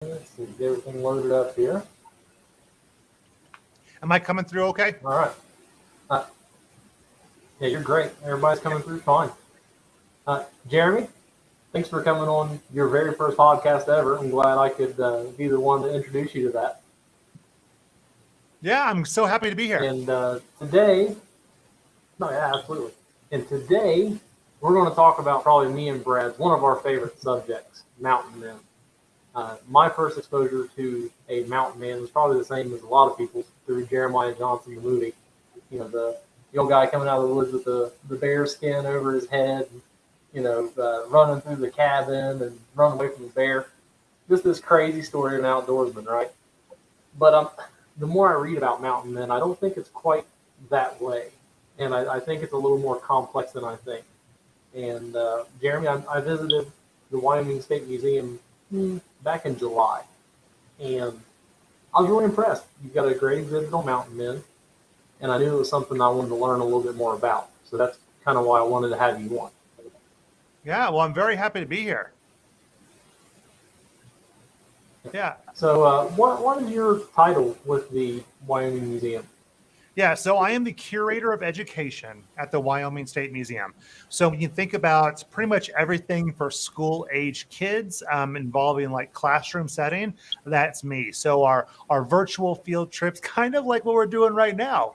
Let's see, get everything loaded up here. Am I coming through okay? All right. Yeah, you're great. Everybody's coming through fine. Jeremy, thanks for coming on your very first podcast ever. I'm glad I could be the one to introduce you to that. Yeah, I'm so happy to be here. And today, no, yeah, absolutely. And today, we're going to talk about probably me and Brad's one of our favorite subjects, mountain men. My first exposure to a mountain man was probably the same as a lot of people through Jeremiah Johnson, the movie. You know, the young guy coming out of the woods with the bear skin over his head, running through the cabin and running away from the bear. Just this crazy story of an outdoorsman, right? But the more I read about mountain men, I don't think it's quite that way. And I think it's a little more complex than I think. And Jeremy, I visited the Wyoming State Museum back in July, and I was really impressed. You've got a great exhibit on mountain men, and I knew it was something I wanted to learn a little bit more about. So that's kind of why I wanted to have you on. Yeah, well, I'm very happy to be here. Yeah. So what is your title with the Wyoming Museum? Yeah, so I am the curator of education at the Wyoming State Museum. So when you think about pretty much everything for school-age kids involving like classroom setting, that's me. So our virtual field trips, kind of like what we're doing right now,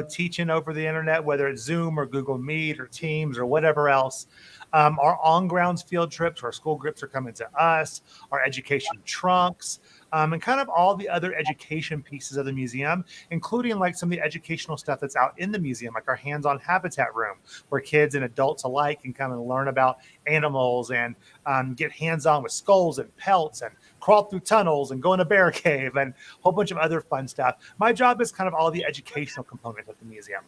teaching over the internet, whether it's Zoom or Google Meet or Teams or whatever else. Our on-grounds field trips, where school groups are coming to us, our education trunks, and kind of all the other education pieces of the museum, including like some of the educational stuff that's out in the museum, like our hands-on habitat room, where kids and adults alike can come and learn about animals and get hands-on with skulls and pelts and crawl through tunnels and go in a bear cave and a whole bunch of other fun stuff. My job is kind of all the educational components of the museum.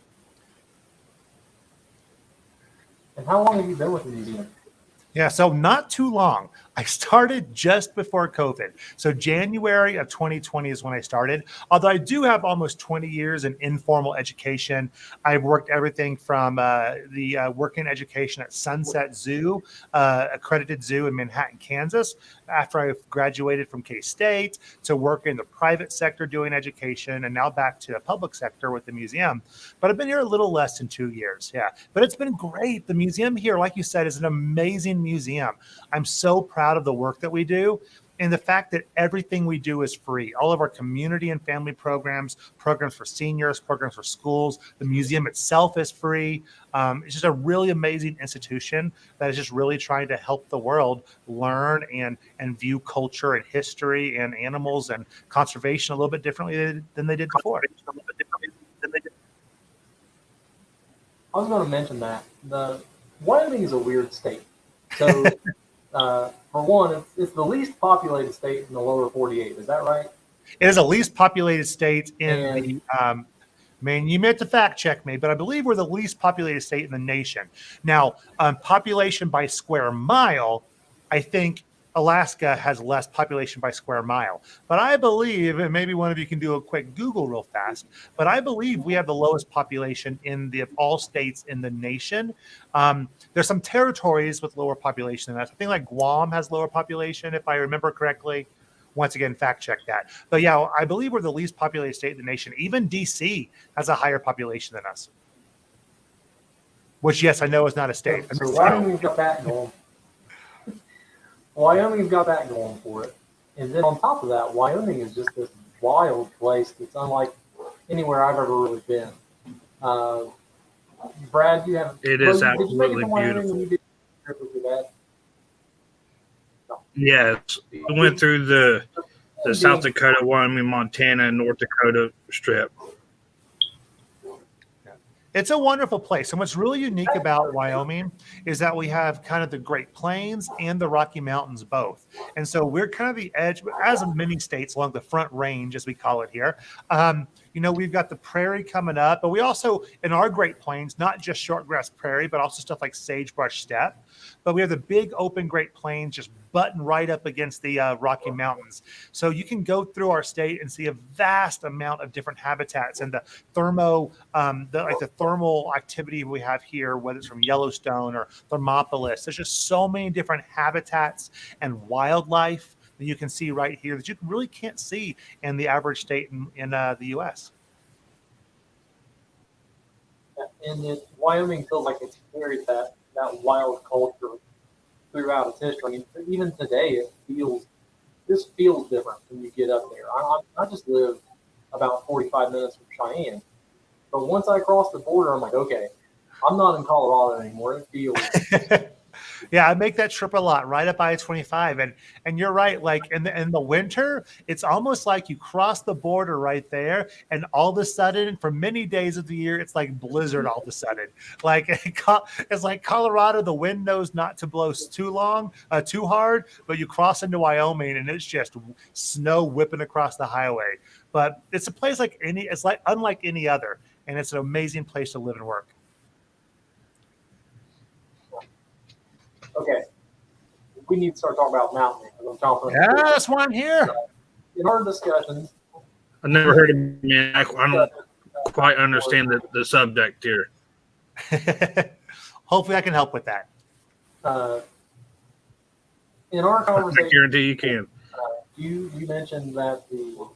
And how long have you been with the museum? Yeah, so not too long. I started just before COVID. So January of 2020 is when I started. Although I do have almost 20 years in informal education. I've worked everything from the working education at Sunset Zoo, accredited zoo in Manhattan, Kansas, after I graduated from K-State, to work in the private sector doing education, and now back to the public sector with the museum. But I've been here a little less than 2 years, yeah. But it's been great. The museum here, like you said, is an amazing museum. I'm so proud of the work that we do, and the fact that everything we do is free. All of our community and family programs for seniors, programs for schools, the museum itself is free. It's just a really amazing institution that is just really trying to help the world learn and view culture and history and animals and conservation a little bit differently than they did before. I was going to mention that the Wyoming is a weird state. So for one, it's the least populated state in the lower 48. Is that right? It is the least populated state in the man, you meant to fact check me, but I believe we're the least populated state in the nation. Now, population by square mile, I think Alaska has less population by square mile. But I believe, and maybe one of you can do a quick Google real fast, but I believe we have the lowest population of all states in the nation. There's some territories with lower population than that. I think like Guam has lower population, if I remember correctly. Once again, fact check that. But yeah, I believe we're the least populated state in the nation. Even DC has a higher population than us. Which, yes, I know is not a state. So Wyoming's got that going. Wyoming's got that going for it. And then on top of that, Wyoming is just this wild place that's unlike anywhere I've ever really been. Brad, you have... It is absolutely beautiful. Yes, we went through the South Dakota, Wyoming, Montana, and North Dakota strip. It's a wonderful place. And what's really unique about Wyoming is that we have kind of the Great Plains and the Rocky Mountains both. And so we're kind of the edge, as in many states along the Front Range, as we call it here. We've got the prairie coming up, but we also, in our Great Plains, not just shortgrass prairie, but also stuff like sagebrush steppe. But we have the big open Great Plains just button right up against the Rocky Mountains. So you can go through our state and see a vast amount of different habitats, and the thermal activity we have here, whether it's from Yellowstone or Thermopolis. There's just so many different habitats and wildlife that you can see right here that you really can't see in the average state in the U.S. And Wyoming feels like it's carried that wild culture throughout its history. Even today, this feels different when you get up there. I just live about 45 minutes from Cheyenne, but once I cross the border, I'm like, okay, I'm not in Colorado anymore. It feels Yeah, I make that trip a lot, right up I-25, and you're right. Like in the winter, it's almost like you cross the border right there, and all of a sudden, for many days of the year, it's like blizzard. All of a sudden, like it's like Colorado, the wind knows not to blow too hard, but you cross into Wyoming, and it's just snow whipping across the highway. But it's a place it's like unlike any other, and it's an amazing place to live and work. okay. We need to start talking about mountain. I'm talking. Yeah, that's why I'm here. In our discussions, I've never heard of it, man. I don't quite understand the subject here. Hopefully, I can help with that. In our I conversation, guarantee you can. you mentioned that the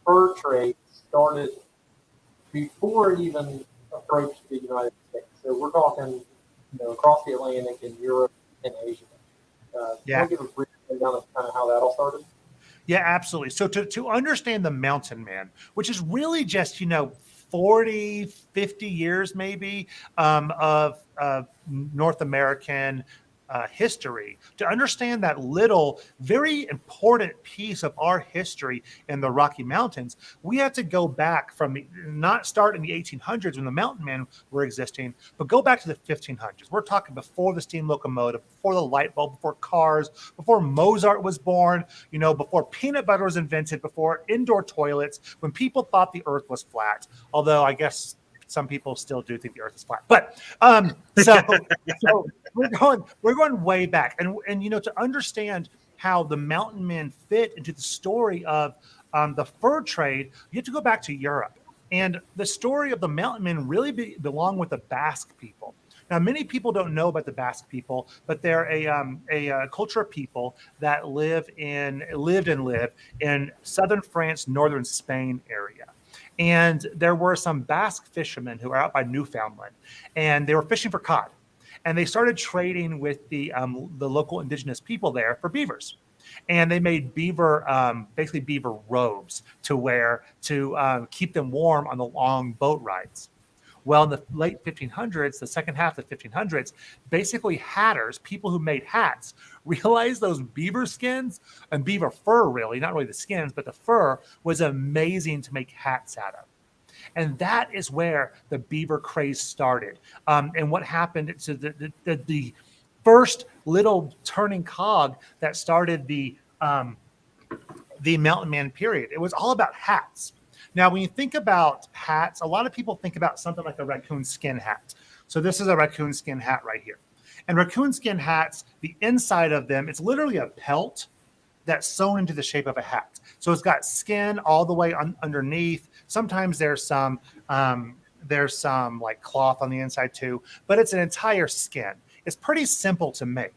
fur trade started before it even approached the United States. So we're talking, across the Atlantic in Europe and Asia. Yeah. Can you give a brief rundown of kind of how that all started? Yeah, absolutely. So to understand the mountain man, which is really just, 40, 50 years maybe of North American history, to understand that little, very important piece of our history in the Rocky Mountains, we have to go back not start in the 1800s when the mountain men were existing, but go back to the 1500s. We're talking before the steam locomotive, before the light bulb, before cars, before Mozart was born, before peanut butter was invented, before indoor toilets, when people thought the earth was flat. Although I guess some people still do think the earth is flat, but so we're going way back, and to understand how the mountain men fit into the story of the fur trade, you have to go back to Europe, and the story of the mountain men really belong with the Basque people. Now, many people don't know about the Basque people, but they're a culture of people that lived and live in southern France, northern Spain area. And there were some Basque fishermen who are out by Newfoundland, and they were fishing for cod. And they started trading with the local indigenous people there for beavers. And they made basically beaver robes to wear to keep them warm on the long boat rides. Well, in the late 1500s, the second half of the 1500s, basically hatters, people who made hats, realized those beaver skins and beaver fur, really, not really the skins, but the fur was amazing to make hats out of. And that is where the beaver craze started. And what happened to the first little turning cog that started the mountain man period. It was all about hats. Now, when you think about hats, a lot of people think about something like a raccoon skin hat. So this is a raccoon skin hat right here. And raccoon skin hats, the inside of them, it's literally a pelt that's sewn into the shape of a hat. So it's got skin all the way underneath. Sometimes there's some like cloth on the inside too, but it's an entire skin. It's pretty simple to make.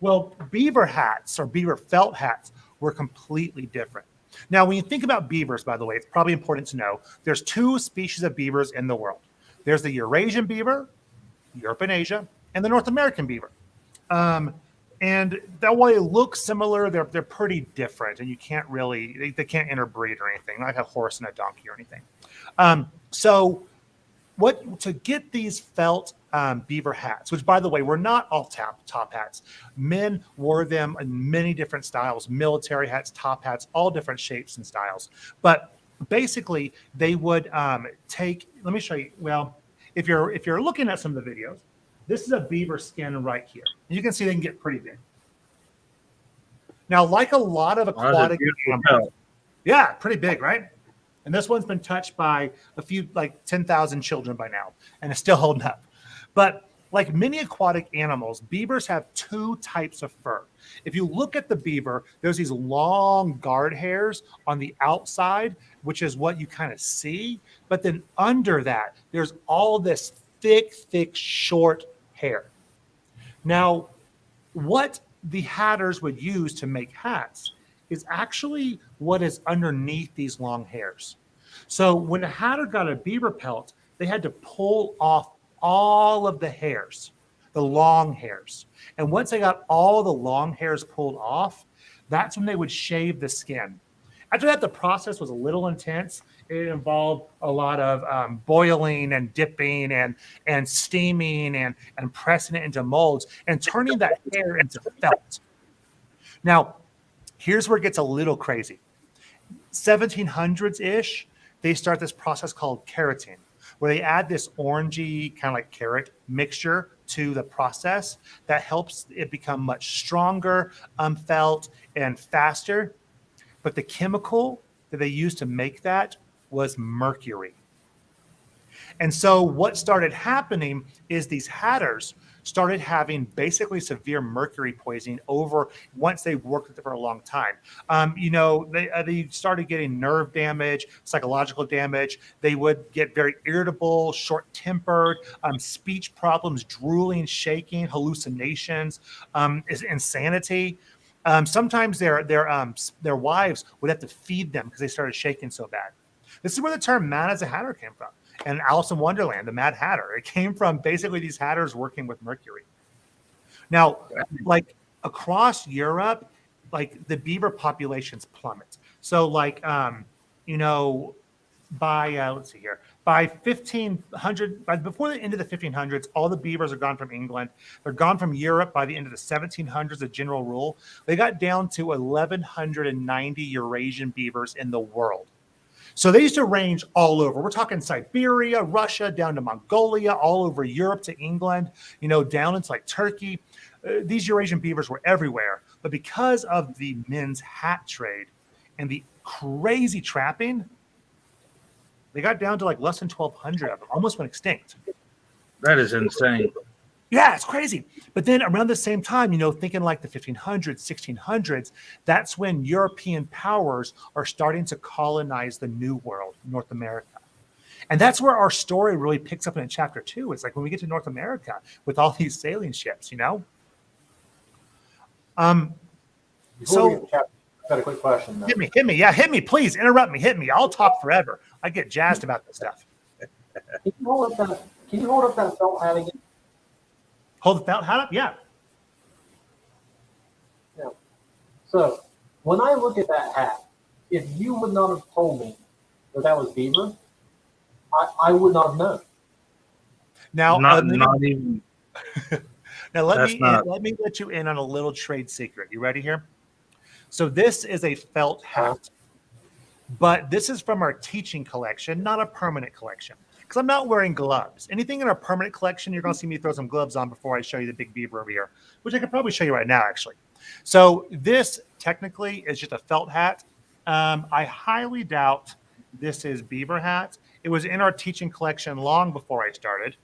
Well, beaver hats or beaver felt hats were completely different. Now, when you think about beavers, by the way, it's probably important to know there's two species of beavers in the world. There's the Eurasian beaver, Europe and Asia, and the North American beaver. And that while they look similar, they're pretty different, and you can't really, they can't interbreed or anything, like a horse and a donkey or anything. So to get these felt beaver hats, which, by the way, were not all top hats. Men wore them in many different styles, military hats, top hats, all different shapes and styles. But basically, they would let me show you. Well, if you're looking at some of the videos, this is a beaver skin right here. You can see they can get pretty big. Now, like a lot of aquatic animals, yeah, pretty big, right? And this one's been touched by a few, like 10,000 children by now, and it's still holding up. But like many aquatic animals, beavers have two types of fur. If you look at the beaver, there's these long guard hairs on the outside, which is what you kind of see. But then under that, there's all this thick, short hair. Now, what the hatters would use to make hats is actually what is underneath these long hairs. So when a hatter got a beaver pelt, they had to pull off all of the hairs, the long hairs. And once they got all the long hairs pulled off, that's when they would shave the skin. After that, the process was a little intense. It involved a lot of boiling and dipping and steaming and pressing it into molds and turning that hair into felt. Now, here's where it gets a little crazy. 1700s-ish, they start this process called keratin, where they add this orangey, kind of like carrot mixture to the process that helps it become much stronger, felt, and faster. But the chemical that they used to make that was mercury. And so what started happening is these hatters started having basically severe mercury poisoning over once they worked with it for a long time. They started getting nerve damage, psychological damage. They would get very irritable, short-tempered, speech problems, drooling, shaking, hallucinations, insanity. Sometimes their wives would have to feed them because they started shaking so bad. This is where the term "mad as a hatter" came from. And Alice in Wonderland, the Mad Hatter. It came from basically these hatters working with mercury. Now, like across Europe, like the beaver populations plummet. So let's see here, by 1500, before the end of the 1500s, all the beavers are gone from England. They're gone from Europe by the end of the 1700s, a general rule. They got down to 1,190 Eurasian beavers in the world. So they used to range all over. We're talking Siberia, Russia, down to Mongolia, all over Europe to England, down into like Turkey. These Eurasian beavers were everywhere. But because of the men's hat trade and the crazy trapping, they got down to like less than 1,200 of them, almost went extinct. That is insane. Yeah, it's crazy. But then around the same time, thinking like the 1500s, 1600s, that's when European powers are starting to colonize the New World, North America. And that's where our story really picks up in chapter 2. It's like when we get to North America with all these sailing ships, Before we get to chapter, I've got a quick question. Though. Hit me. Yeah, hit me, please. Interrupt me. Hit me. I'll talk forever. I get jazzed about this stuff. Can you hold up that felt hat again? Hold the felt hat up? Yeah. So when I look at that hat, if you would not have told me that was beaver, I would not have known. Now, not even. Now let me let you in on a little trade secret. You ready here? So this is a felt hat, but this is from our teaching collection, not a permanent collection. Because I'm not wearing gloves. Anything in our permanent collection, you're going to see me throw some gloves on before I show you the big beaver over here, which I could probably show you right now, actually. So this technically is just a felt hat. I highly doubt this is beaver hat. It was in our teaching collection long before I started,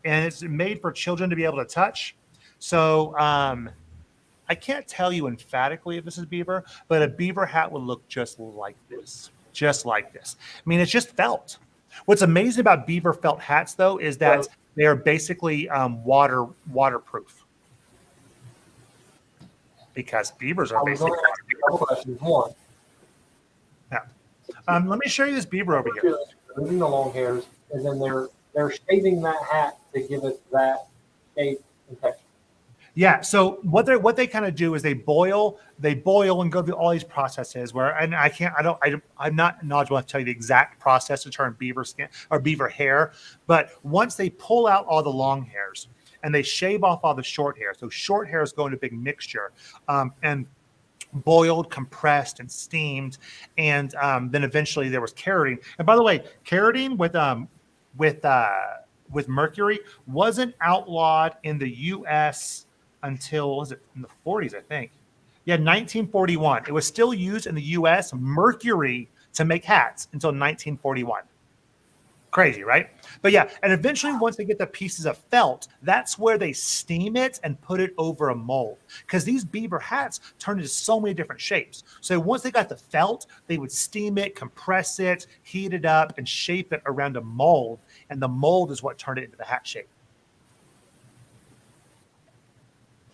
and it's made for children to be able to touch. So I can't tell you emphatically if this is beaver, but a beaver hat would look just like this. Just like this. I mean, it's just felt. What's amazing about beaver felt hats, though, is that they are basically waterproof. Because beavers are basically waterproof. Yeah. Let me show you this beaver over here. Removing the long hairs, and then they're shaving that hat to give it that shape and texture. Yeah. So what they kind of do is they boil and go through all these processes and I'm not knowledgeable enough to tell you the exact process to turn beaver skin or beaver hair. But once they pull out all the long hairs and they shave off all the short hairs, so short hairs go into a big mixture and boiled, compressed, and steamed, and then eventually there was keratin. And by the way, keratin with mercury wasn't outlawed in the U.S. until, was it in the 40s, I think? Yeah, 1941. It was still used in the U.S., mercury, to make hats until 1941. Crazy, right? But yeah, and eventually once they get the pieces of felt, that's where they steam it and put it over a mold. Because these beaver hats turn into so many different shapes. So once they got the felt, they would steam it, compress it, heat it up, and shape it around a mold. And the mold is what turned it into the hat shape.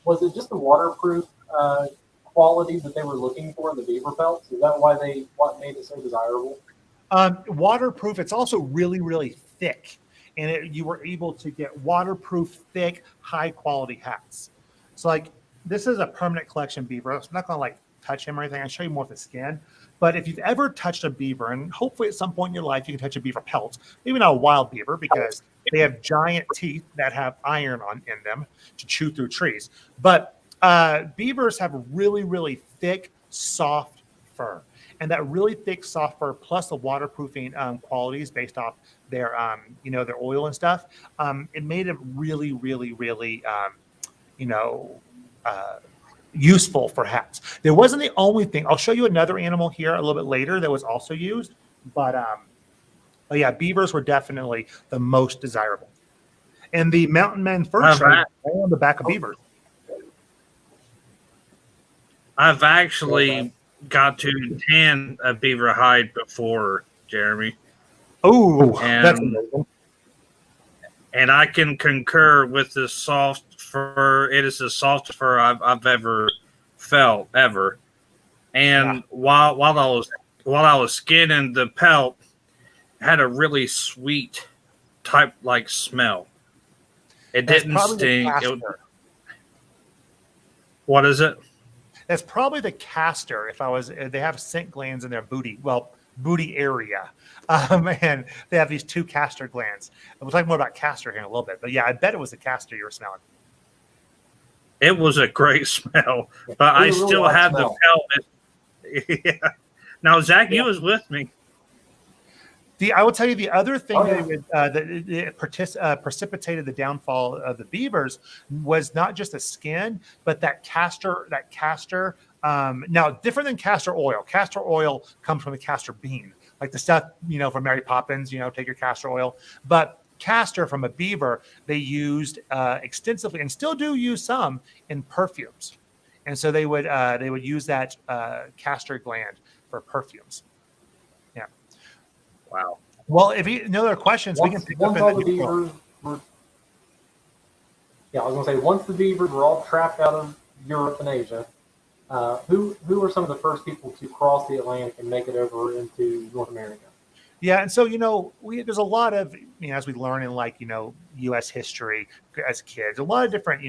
Was it just the waterproof quality that they were looking for in the beaver pelts? Is that what made it so desirable? Waterproof. It's also really, really thick, and you were able to get waterproof, thick, high quality hats. So like this is a permanent collection beaver. I'm not gonna like touch him or anything. I'll show you more of the skin. But if you've ever touched a beaver, and hopefully at some point in your life you can touch a beaver pelt, maybe not a wild beaver because they have giant teeth that have iron in them to chew through trees. But beavers have really, really thick, soft fur. And that really thick, soft fur, plus the waterproofing qualities based off their, their oil and stuff, it made it really, really, really, useful for hats. There wasn't the only thing. I'll show you another animal here a little bit later that was also used, but yeah, beavers were definitely the most desirable. And the mountain men fur trade on the back of beavers. I've actually got to tan a beaver hide before, Jeremy. Oh, that's amazing. And I can concur with the soft fur. It is the softest fur I've ever felt ever. And while I was skinning the pelt, it had a really sweet type like smell. It didn't sting. What is it? That's probably the castor. They have scent glands in their booty area. And they have these two castor glands. We'll talk more about castor here in a little bit. But yeah, I bet it was the castor you were smelling. It was a great smell, but I still have the pelt. Yeah. Now, Zach, you was with me. I will tell you the other thing that precipitated the downfall of the beavers was not just the skin, but that castor. Now, different than castor oil. Castor oil comes from the castor bean, like the stuff from Mary Poppins. Take your castor oil, but castor from a beaver they used extensively and still do use some in perfumes, and so they would use that castor gland for perfumes. Yeah. Wow. Well, if you know other questions, we can pick up in the beavers were. Yeah, I was going to say once the beavers were all trapped out of Europe and Asia, who were some of the first people to cross the Atlantic and make it over into North America? Yeah, and so there's a lot of as we learn in U.S. history as kids, a lot of different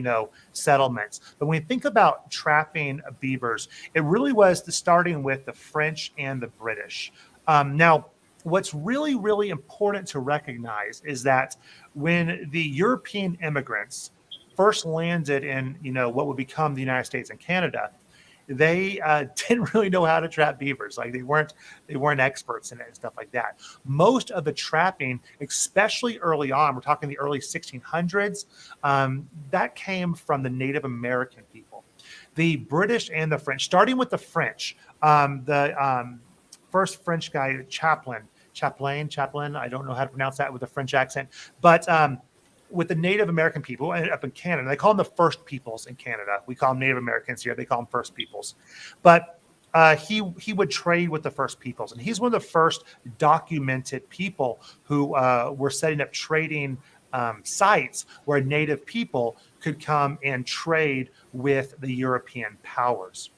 settlements. But when we think about trapping beavers, it really was starting with the French and the British. Now, what's really, really important to recognize is that when the European immigrants first landed in what would become the United States and Canada, they didn't really know how to trap beavers. Like they weren't experts in it and stuff like that. Most of the trapping, especially early on, we're talking the early 1600s, that came from the Native American people. The British and the French, starting with the French, the first French guy, Chaplin, I don't know how to pronounce that with a French accent, but with the Native American people up in Canada. They call them the First Peoples in Canada. We call them Native Americans here. They call them First Peoples. But he would trade with the First Peoples. And he's one of the first documented people who were setting up trading sites where Native people could come and trade with the European powers.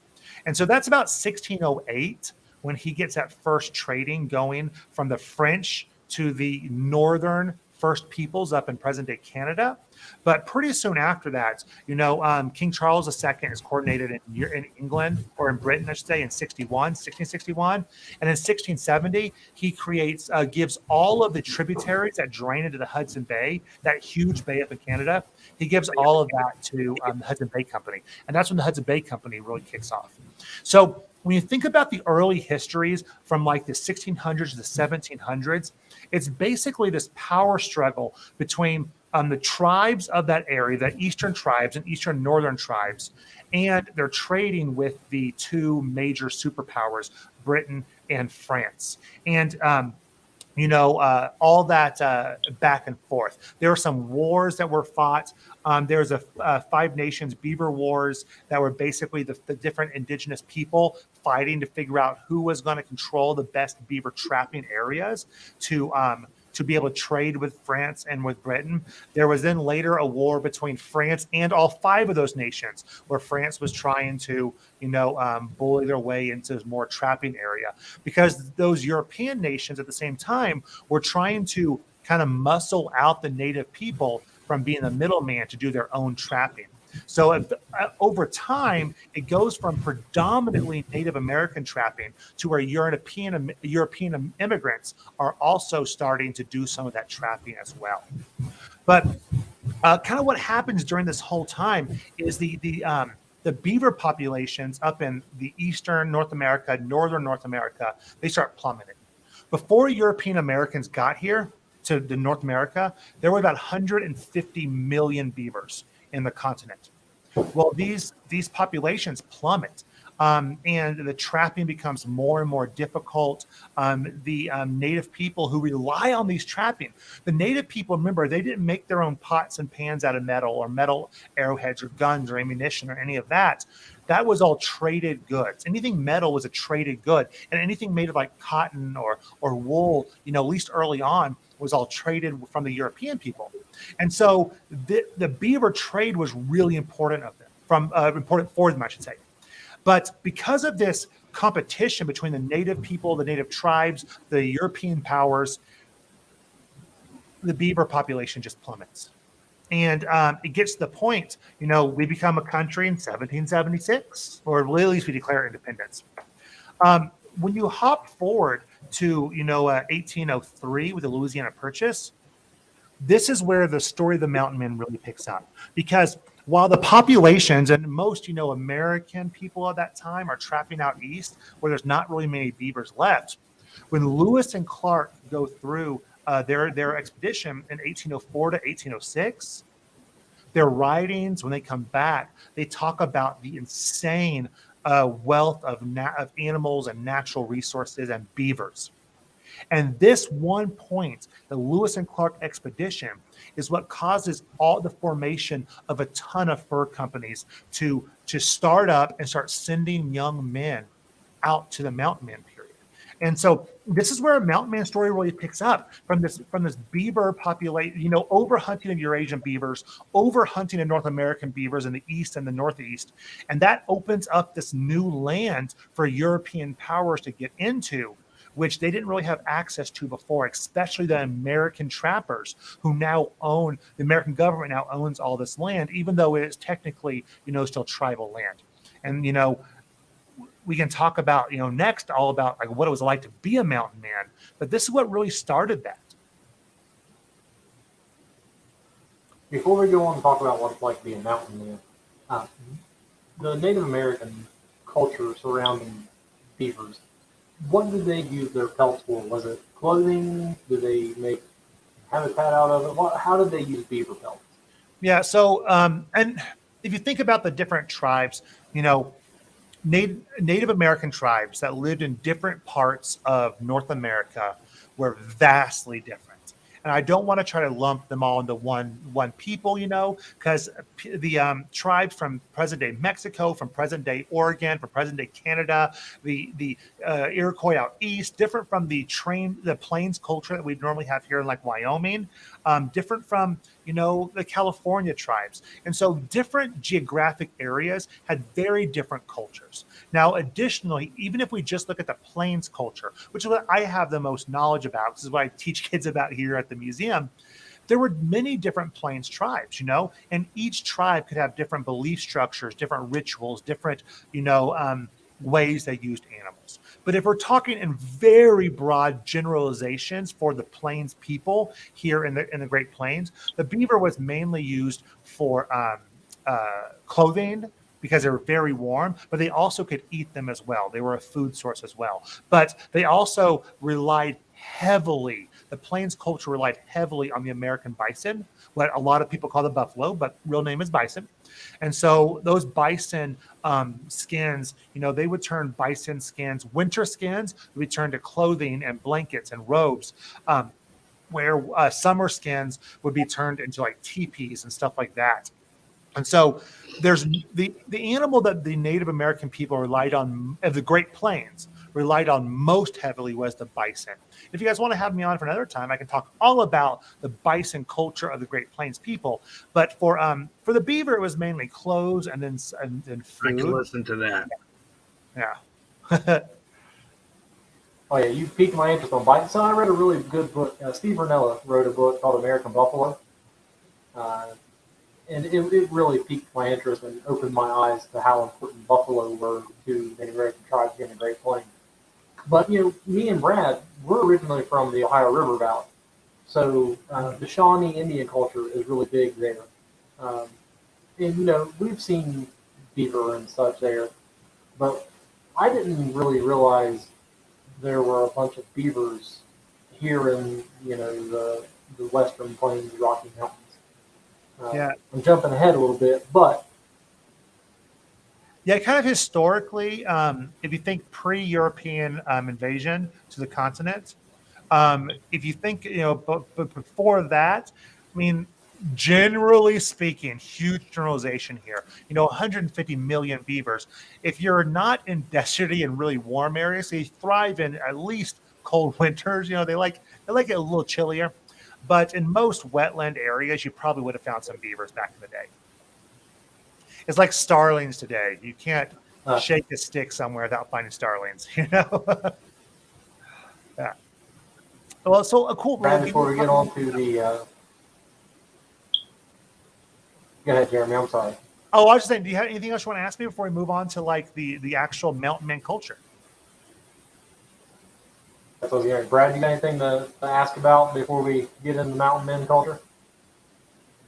And so that's about 1608 when he gets that first trading going from the French to the northern First Peoples up in present-day Canada. But pretty soon after that, King Charles II is coordinated in England, or in Britain, I should say, in 1661. And in 1670, he gives all of the tributaries that drain into the Hudson Bay, that huge bay up in Canada, he gives all of that to the Hudson Bay Company. And that's when the Hudson Bay Company really kicks off. So when you think about the early histories from like the 1600s to the 1700s, it's basically this power struggle between the tribes of that area, the eastern tribes and eastern northern tribes, and they're trading with the two major superpowers, Britain and France. And all that back and forth. There were some wars that were fought. There's a Five Nations Beaver Wars that were basically the different indigenous people fighting to figure out who was going to control the best beaver trapping areas to to be able to trade with France and with Britain. There was then later a war between France and all 5 of those nations, where France was trying to, bully their way into this more trapping area, because those European nations at the same time were trying to kind of muscle out the native people from being the middleman to do their own trapping. So over time, it goes from predominantly Native American trapping to where European immigrants are also starting to do some of that trapping as well. But kind of what happens during this whole time is the beaver populations up in the eastern North America, northern North America, they start plummeting. Before European Americans got here to North America, there were about 150 million beavers in the continent. Well, these populations plummet, and the trapping becomes more and more difficult. The native people who rely on these trapping, the native people, remember, they didn't make their own pots and pans out of metal, or metal arrowheads or guns or ammunition or any of that. That was all traded goods. Anything metal was a traded good, and anything made of like cotton or wool, at least early on, was all traded from the European people. And so the beaver trade was really important important for them, I should say. But because of this competition between the native people, the native tribes, the European powers, the beaver population just plummets. And it gets to the point, we become a country in 1776, or at least we declare independence. When you hop forward to 1803 with the Louisiana Purchase, this is where the story of the mountain men really picks up, because while the populations and most American people at that time are trapping out east where there's not really many beavers left, when Lewis and Clark go through their expedition in 1804 to 1806, their writings, when they come back, they talk about the insane wealth of animals and natural resources and beavers. And this one point, the Lewis and Clark expedition, is what causes all the formation of a ton of fur companies to start up and start sending young men out to the mountain man period. And so this is where a mountain man story really picks up from this beaver population, over hunting of Eurasian beavers, over hunting of North American beavers in the east and the northeast. And that opens up this new land for European powers to get into, which they didn't really have access to before, especially the American trappers who now own, the American government now owns all this land, even though it is technically, still tribal land. And, we can talk about, next all about like what it was like to be a mountain man, but this is what really started that. Before we go on to talk about what it's like to be a mountain man, the Native American culture surrounding beavers, what did they use their pelts for? Was it clothing? Did they make habitat out of it? How did they use beaver pelts? Yeah. So, and if you think about the different tribes, Native American tribes that lived in different parts of North America were vastly different. And I don't want to try to lump them all into one people, because the tribes from present-day Mexico, from present-day Oregon, from present-day Canada, the Iroquois out east, different from the plains culture that we normally have here in like Wyoming, different from, the California tribes. And so different geographic areas had very different cultures. Now, additionally, even if we just look at the plains culture, which is what I have the most knowledge about, this is what I teach kids about here at the museum, there were many different plains tribes, and each tribe could have different belief structures, different rituals, different, ways they used animals. But if we're talking in very broad generalizations for the plains people here in the Great Plains, the beaver was mainly used for clothing, because they were very warm, but they also could eat them as well. They were a food source as well. But they also relied heavily, the plains culture relied heavily on the American bison, what a lot of people call the buffalo, but real name is bison. And so those bison skins, they would turn bison skins, winter skins, would turn to clothing and blankets and robes, where summer skins would be turned into like teepees and stuff like that. And so there's the animal that the Native American people relied on of the Great Plains relied on most heavily was the bison. If you guys want to have me on for another time, I can talk all about the bison culture of the Great Plains people. But for the beaver, it was mainly clothes and then I can food. listen to that. Yeah. Oh yeah, you piqued my interest on bison. So I read a really good book. Steve Ranella wrote a book called American Buffalo, and it really piqued my interest and opened my eyes to how important buffalo were to Native American tribes here in the Great Plains. But me and Brad, we're originally from the Ohio River Valley, so the Shawnee Indian culture is really big there. And we've seen beaver and such there, but I didn't really realize there were a bunch of beavers here in the Western Plains, Rocky Mountains. Yeah. I'm jumping ahead a little bit, but yeah, kind of historically, if you think pre-European invasion to the continent, if you think but before that, I mean, generally speaking, huge generalization here. 150 million beavers. If you're not in deserty and really warm areas, they thrive in at least cold winters. They like it a little chillier. But in most wetland areas, you probably would have found some beavers back in the day. It's like starlings today. You can't shake a stick somewhere without finding starlings. Yeah. Well, so a cool. Brad, before we get on to the, go ahead, Jeremy. I'm sorry. Oh, I was just saying. Do you have anything else you want to ask me before we move on to like the actual mountain man culture? That's what I was hearing. Brad, you got anything to ask about before we get into mountain men culture?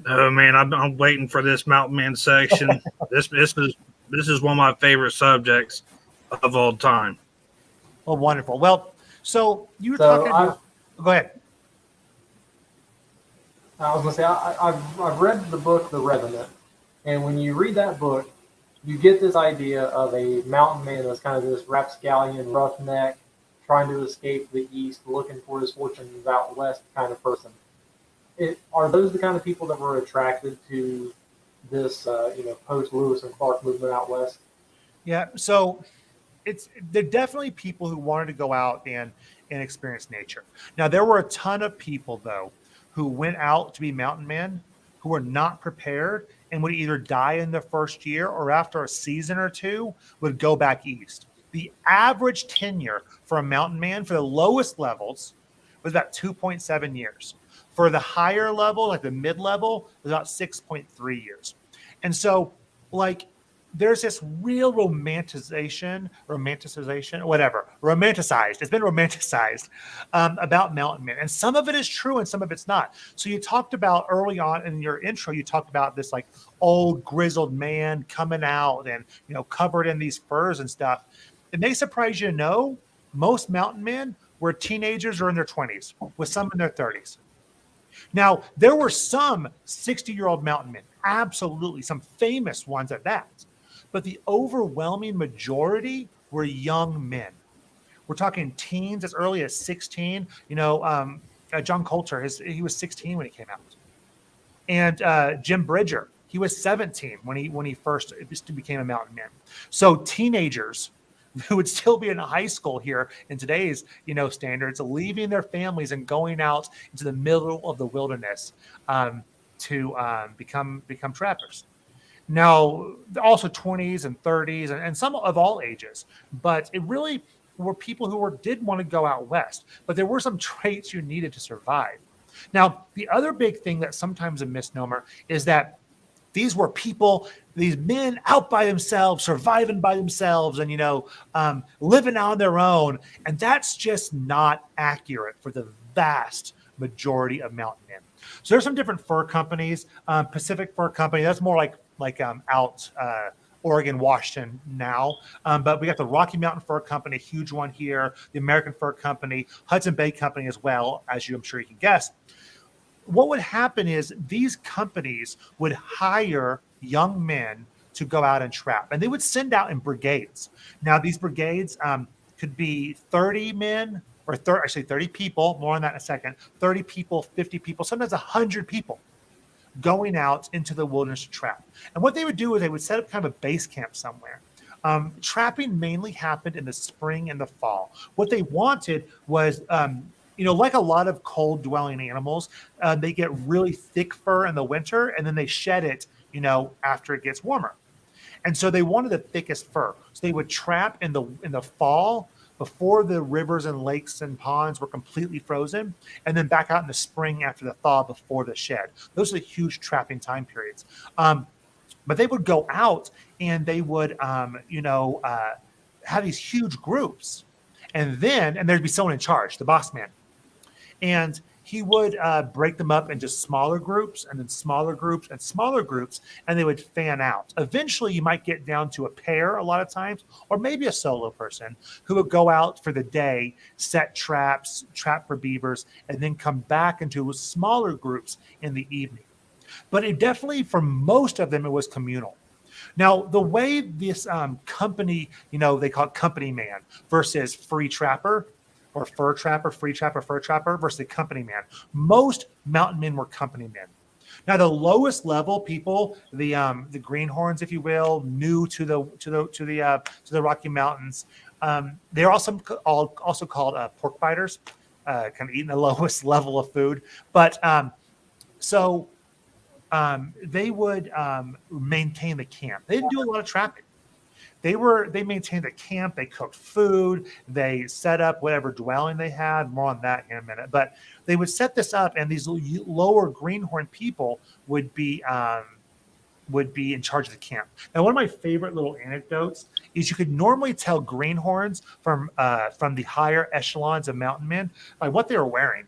Oh man, I'm waiting for this mountain man section. This is one of my favorite subjects of all time. Oh, wonderful. Well, so you were talking about. Go ahead. I was going to say I've read the book The Revenant, and when you read that book, you get this idea of a mountain man that's kind of this rapscallion, roughneck, trying to escape the east, looking for his fortunes out west kind of person. Are those the kind of people that were attracted to this, post Lewis and Clark movement out west? Yeah. So they're definitely people who wanted to go out and experience nature. Now, there were a ton of people, though, who went out to be mountain men who were not prepared and would either die in the first year or after a season or two would go back east. The average tenure for a mountain man for the lowest levels was about 2.7 years. For the higher level, like the mid-level, it was about 6.3 years. And so, there's this real romanticized. It's been romanticized about mountain men. And some of it is true and some of it's not. So you talked about early on in your intro, you talked about this old grizzled man coming out and, covered in these furs and stuff. It may surprise you to know most mountain men were teenagers or in their 20s, with some in their 30s. Now, there were some 60-year-old mountain men, absolutely, some famous ones at that. But the overwhelming majority were young men. We're talking teens as early as 16. John Coulter, he was 16 when he came out. And Jim Bridger, he was 17 when he first became a mountain man. So teenagers who would still be in high school here in today's standards, leaving their families and going out into the middle of the wilderness to become trappers. Now, also 20s and 30s and some of all ages, but it really were people who did want to go out west, but there were some traits you needed to survive. Now, the other big thing that's sometimes a misnomer is that these were people, these men out by themselves, surviving by themselves and, living on their own. And that's just not accurate for the vast majority of mountain men. So there's some different fur companies. Pacific Fur Company, that's more like out Oregon, Washington now. But we got the Rocky Mountain Fur Company, a huge one here, the American Fur Company, Hudson Bay Company as well, as I'm sure you can guess. What would happen is these companies would hire young men to go out and trap, and they would send out in brigades. Now, these brigades could be 30 men or 30 people, more on that in a second, 30 people, 50 people, sometimes 100 people going out into the wilderness to trap. And what they would do is they would set up kind of a base camp somewhere. Trapping mainly happened in the spring and the fall. What they wanted was, like a lot of cold dwelling animals, they get really thick fur in the winter and then they shed it, after it gets warmer. And so they wanted the thickest fur. So they would trap in the fall before the rivers and lakes and ponds were completely frozen, and then back out in the spring after the thaw before the shed. Those are the huge trapping time periods. But they would go out and they would, have these huge groups. And there'd be someone in charge, the boss man. And he would break them up into smaller groups and then smaller groups and smaller groups, and they would fan out. Eventually, you might get down to a pair a lot of times, or maybe a solo person who would go out for the day, set traps, trap for beavers, and then come back into smaller groups in the evening. But it definitely, for most of them, it was communal. Now, the way this company, they call it company man versus free trapper, or fur trapper, free trapper, fur trapper versus the company man. Most mountain men were company men. Now, the lowest level people, the greenhorns, if you will, new to the Rocky Mountains, they're also called pork biters, kind of eating the lowest level of food. But they would maintain the camp. They didn't do a lot of trapping. They maintained the camp. They cooked food. They set up whatever dwelling they had. More on that in a minute. But they would set this up, and these lower greenhorn people would be in charge of the camp. Now, one of my favorite little anecdotes is you could normally tell greenhorns from the higher echelons of mountain men by what they were wearing.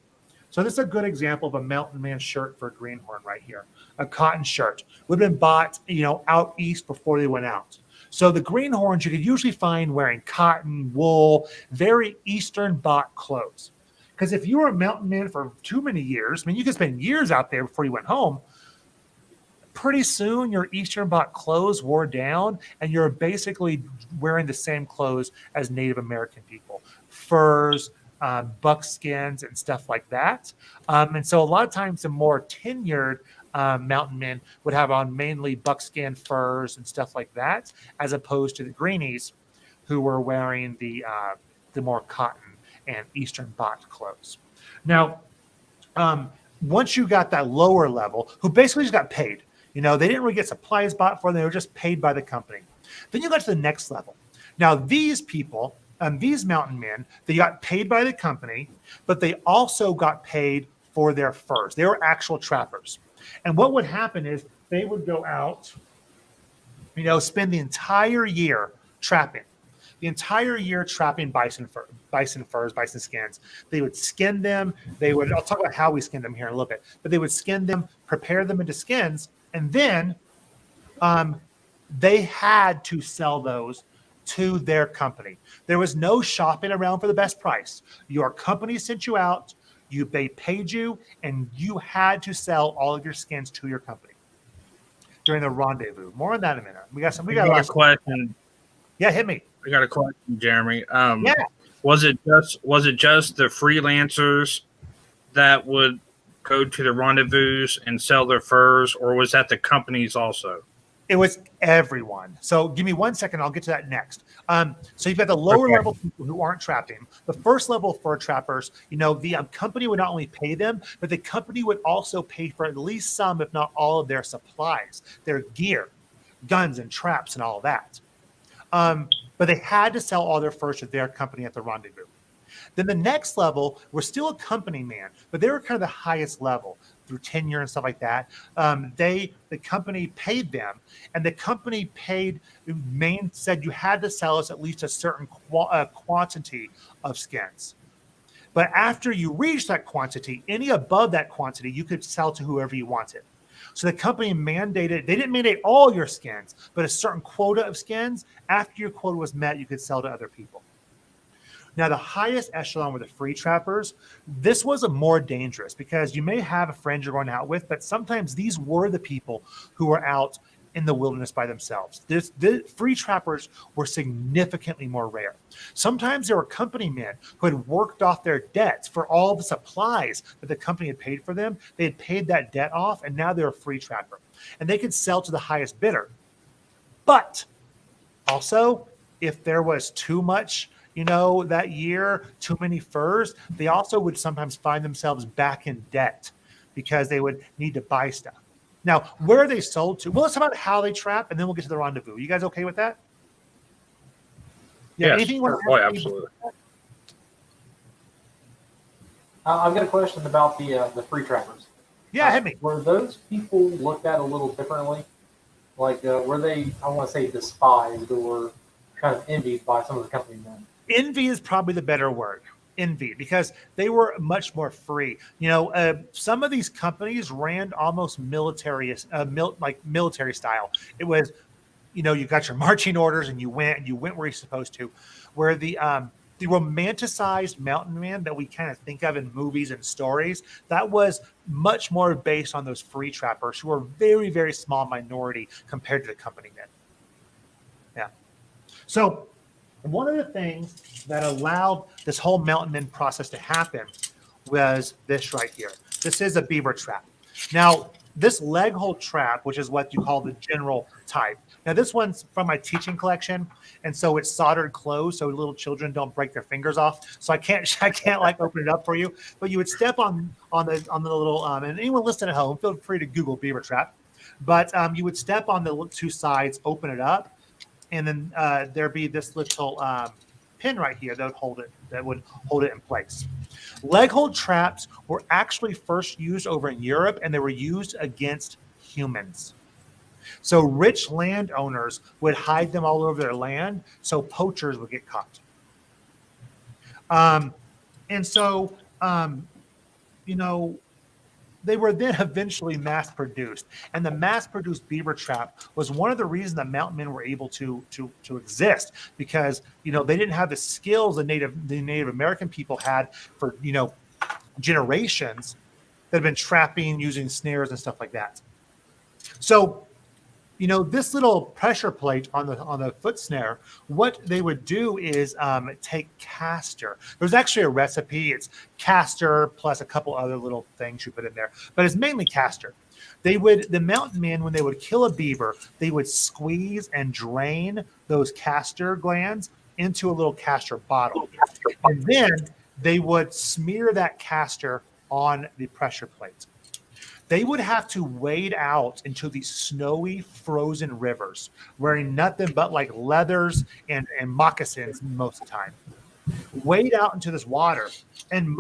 So this is a good example of a mountain man shirt for a greenhorn right here. A cotton shirt would have been bought, out east before they went out. So the greenhorns you could usually find wearing cotton, wool, very Eastern bought clothes. Because if you were a mountain man for too many years, you could spend years out there before you went home, pretty soon your Eastern bought clothes wore down and you're basically wearing the same clothes as Native American people. Furs, buckskins, and stuff like that. And so a lot of times the more tenured mountain men would have on mainly buckskin furs and stuff like that, as opposed to the greenies who were wearing the more cotton and Eastern bought clothes. Now, once you got that lower level, who basically just got paid, they didn't really get supplies bought for them, they were just paid by the company. Then you got to the next level. Now, these people, these mountain men, they got paid by the company, but they also got paid for their furs. They were actual trappers. And what would happen is they would go out, spend the entire year trapping. The entire year trapping bison furs, bison skins. They would skin them. I'll talk about how we skin them here in a little bit, but they would skin them, prepare them into skins, and then they had to sell those to their company. There was no shopping around for the best price. Your company sent you out, they paid you, and you had to sell all of your skins to your company during the rendezvous. More on that in a minute. We got a question. Yeah, hit me. I got a question, Jeremy. Yeah. Was it just the freelancers that would go to the rendezvous and sell their furs, or was that the companies also? It was everyone. So give me 1 second. I'll get to that next. So you've got the lower level people who aren't trapping. The first level fur trappers, the company would not only pay them, but the company would also pay for at least some, if not all, of their supplies, their gear, guns and traps and all of that. But they had to sell all their furs to their company at the rendezvous. Then the next level were still a company man, but they were kind of the highest level through tenure and stuff like that. The company paid them, and the company said you had to sell us at least a certain quantity of skins. But after you reach that quantity, any above that quantity, you could sell to whoever you wanted. So the company they didn't mandate all your skins, but a certain quota of skins. After your quota was met, you could sell to other people. Now, the highest echelon were the free trappers. This was more dangerous because you may have a friend you're going out with, but sometimes these were the people who were out in the wilderness by themselves. The free trappers were significantly more rare. Sometimes there were company men who had worked off their debts for all the supplies that the company had paid for them. They had paid that debt off, and now they're a free trapper. And they could sell to the highest bidder. But Also, if there was too much, that year, too many furs, they also would sometimes find themselves back in debt because they would need to buy stuff. Now, where are they sold to? Well, let's talk about how they trap, and then we'll get to the rendezvous. You guys okay with that? Yeah. Yes. Anything you want to Oh, ask me? absolutely. I've got a question about the free trappers. Yeah, hit me. Were those people looked at a little differently? Like, were they, I want to say, despised or kind of envied by some of the company men? Envy is probably the better word. Envy, because they were much more free. Some of these companies ran almost military, military style. It was, you got your marching orders and you went where you're supposed to. Where the romanticized mountain man that we kind of think of in movies and stories, that was much more based on those free trappers who were very, very small minority compared to the company men. Yeah. So one of the things that allowed this whole mountain men process to happen was this right here. This is a beaver trap. Now, this leg hold trap, which is what you call the general type. Now, this one's from my teaching collection, and so it's soldered closed so little children don't break their fingers off. So I can't like open it up for you. But you would step on the little and anyone listening at home, feel free to Google beaver trap. But you would step on the two sides, open it up, and then there'd be this little pin right here that would hold it in place. Leg hold traps were actually first used over in Europe, and they were used against humans. So rich landowners would hide them all over their land so poachers would get caught. They were then eventually mass-produced. And the mass-produced beaver trap was one of the reasons that mountain men were able to exist, because, they didn't have the skills the Native American people had for, generations that have been trapping using snares and stuff like that. So, this little pressure plate on the foot snare, what they would do is take castor. There's actually a recipe. It's castor plus a couple other little things you put in there, but it's mainly castor. The mountain men, when they would kill a beaver, they would squeeze and drain those castor glands into a little castor bottle. And then they would smear that castor on the pressure plate. They would have to wade out into these snowy, frozen rivers, wearing nothing but like leathers and moccasins most of the time. Wade out into this water. And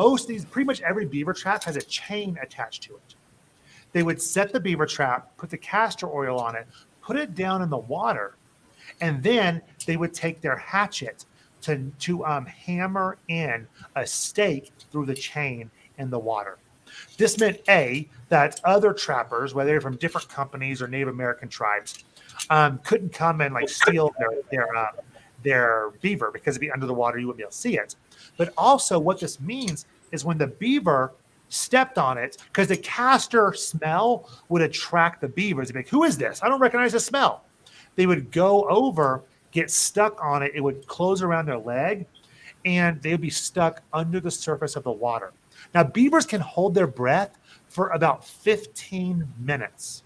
pretty much every beaver trap has a chain attached to it. They would set the beaver trap, put the castor oil on it, put it down in the water, and then they would take their hatchet to hammer in a stake through the chain in the water. This meant, that other trappers, whether they're from different companies or Native American tribes, couldn't come and like steal their beaver, because it'd be under the water, you wouldn't be able to see it. But also what this means is when the beaver stepped on it, because the castor smell would attract the beavers. They'd be like, who is this? I don't recognize the smell. They would go over, get stuck on it. It would close around their leg, and they would be stuck under the surface of the water. Now, beavers can hold their breath for about 15 minutes.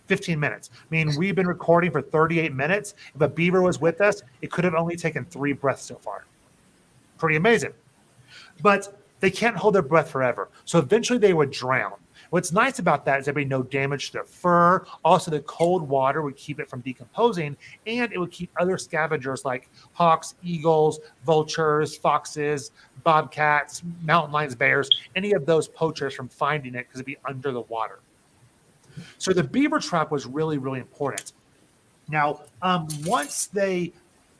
15 minutes. I mean, we've been recording for 38 minutes. If a beaver was with us, it could have only taken 3 breaths so far. Pretty amazing. But they can't hold their breath forever. So eventually they would drown. What's nice about that is there'd be no damage to their fur. Also, the cold water would keep it from decomposing, and it would keep other scavengers like hawks, eagles, vultures, foxes, bobcats, mountain lions, bears, any of those poachers from finding it, because it'd be under the water. So the beaver trap was really, really important. Now, once they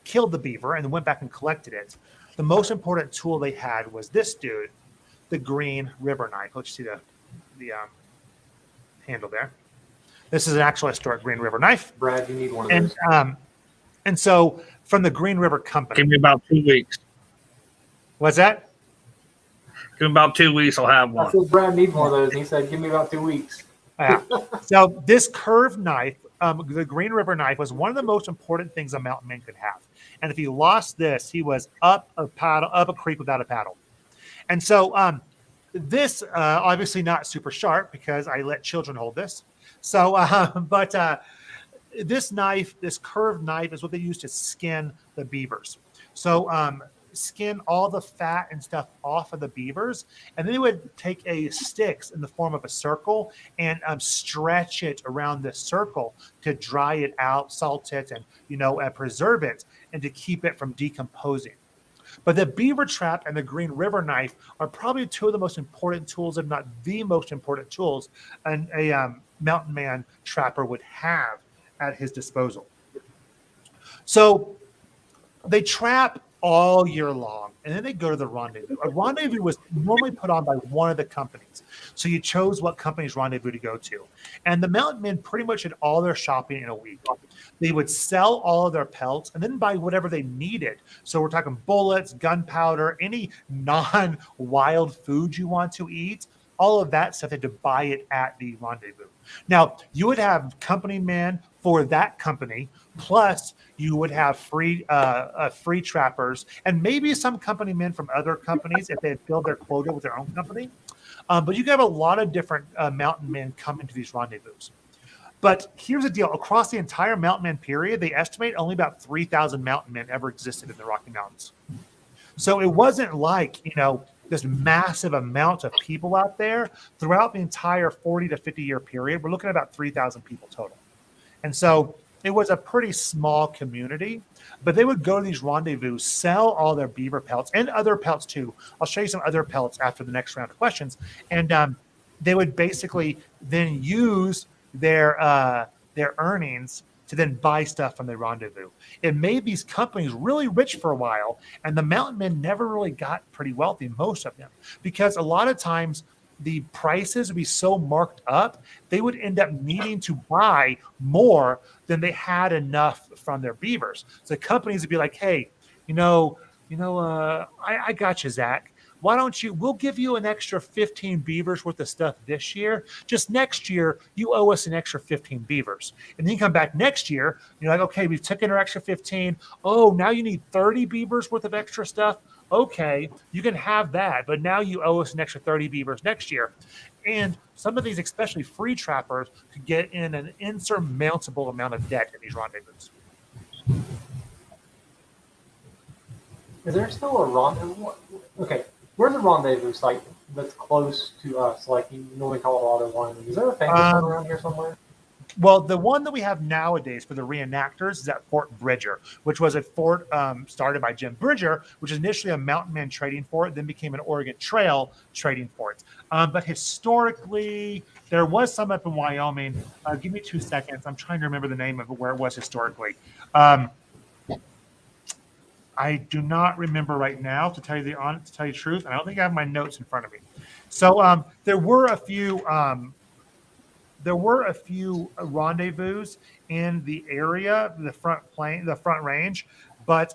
killed the beaver and went back and collected it, the most important tool they had was this dude, the Green River knife. Let's see the handle there. This is an actual historic Green River knife. Brad, you need one of those. And so from the Green River Company. Give me about 2 weeks. What's that? Give me about 2 weeks. I'll have I one. said Brad needs one of those. He said, give me about 2 weeks. Yeah. So this curved knife, the Green River knife, was one of the most important things a mountain man could have. And if he lost this, he was up a creek without a paddle. And so this obviously not super sharp, because I let children hold this. So, but this knife, this curved knife, is what they used to skin the beavers. So skin all the fat and stuff off of the beavers, and then they would take a sticks in the form of a circle and stretch it around the circle to dry it out, salt it, and preserve it, and to keep it from decomposing. But the beaver trap and the Green River knife are probably two of the most important tools, if not the most important tools, a mountain man trapper would have at his disposal. So they trap all year long, and then they go to the rendezvous. A rendezvous was normally put on by one of the companies, so you chose what company's rendezvous to go to. And the mountain men pretty much did all their shopping in a week. They would sell all of their pelts and then buy whatever they needed. So we're talking bullets, gunpowder, any non-wild food you want to eat, all of that stuff, they had to buy it at the rendezvous. Now, you would have company men for that company, plus you would have free trappers, and maybe some company men from other companies if they had filled their quota with their own company. But you could have a lot of different mountain men come into these rendezvous. But here's the deal. Across the entire mountain man period, they estimate only about 3,000 mountain men ever existed in the Rocky Mountains. So it wasn't like, this massive amount of people out there. Throughout the entire 40 to 50 year period, we're looking at about 3,000 people total. And so it was a pretty small community, but they would go to these rendezvous, sell all their beaver pelts and other pelts too. I'll show you some other pelts after the next round of questions. And they would basically then use their earnings to then buy stuff from the rendezvous. It made these companies really rich for a while, and the mountain men never really got pretty wealthy, most of them, because a lot of times the prices would be so marked up, they would end up needing to buy more than they had enough from their beavers. So the companies would be like, hey, I got you, Zach. Why don't we'll give you an extra 15 beavers worth of stuff this year. Just next year, you owe us an extra 15 beavers. And then you come back next year, you're like, okay, we've taken our extra 15. Oh, now you need 30 beavers worth of extra stuff. Okay, you can have that, but now you owe us an extra 30 beavers next year. And some of these, especially free trappers, could get in an insurmountable amount of debt in these rendezvous. Is there still a rendezvous? Okay, where's a rendezvous site that's close to us, like Northern Colorado, Wyoming? Is there a famous one around here somewhere? Well, the one that we have nowadays for the reenactors is at Fort Bridger, which was a fort started by Jim Bridger, which is initially a mountain man trading fort, then became an Oregon Trail trading fort. But historically, there was some up in Wyoming. Give me 2 seconds. I'm trying to remember the name of it, where it was historically. I do not remember right now, to tell you the truth, and I don't think I have my notes in front of me. So there were a few rendezvous in the area, the front range, but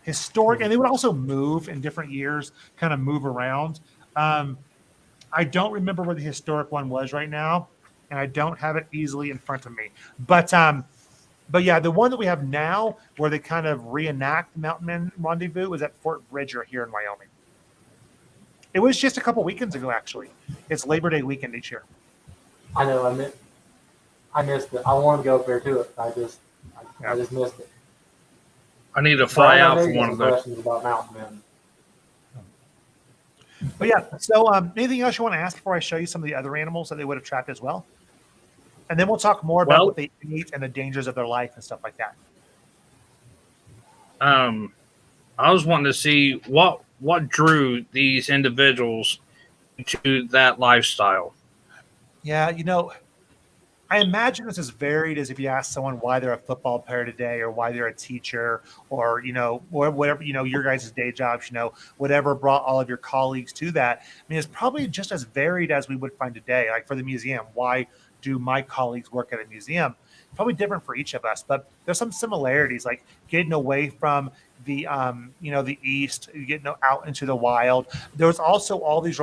historic, and they would also move in different years, kind of move around. I don't remember where the historic one was right now, and I don't have it easily in front of me. But yeah, the one that we have now, where they kind of reenact the Mountain Men Rendezvous, is at Fort Bridger here in Wyoming. It was just a couple weekends ago, actually. It's Labor Day weekend each year. I know. I missed it. I wanted to go up there to it. I just missed it. I need to fly out for one of those. Questions about Mountain Men. But yeah, so anything else you want to ask before I show you some of the other animals that they would have trapped as well? And then we'll talk more about what they eat and the dangers of their life and stuff like that. I was wanting to see what drew these individuals to that lifestyle. Yeah, I imagine it's as varied as if you ask someone why they're a football player today, or why they're a teacher, or or whatever, your guys' day jobs, whatever brought all of your colleagues to that. I mean, it's probably just as varied as we would find today. Like for the museum, why do my colleagues work at a museum? Probably different for each of us, but there's some similarities, like getting away from the the East, getting out into the wild. There was also all these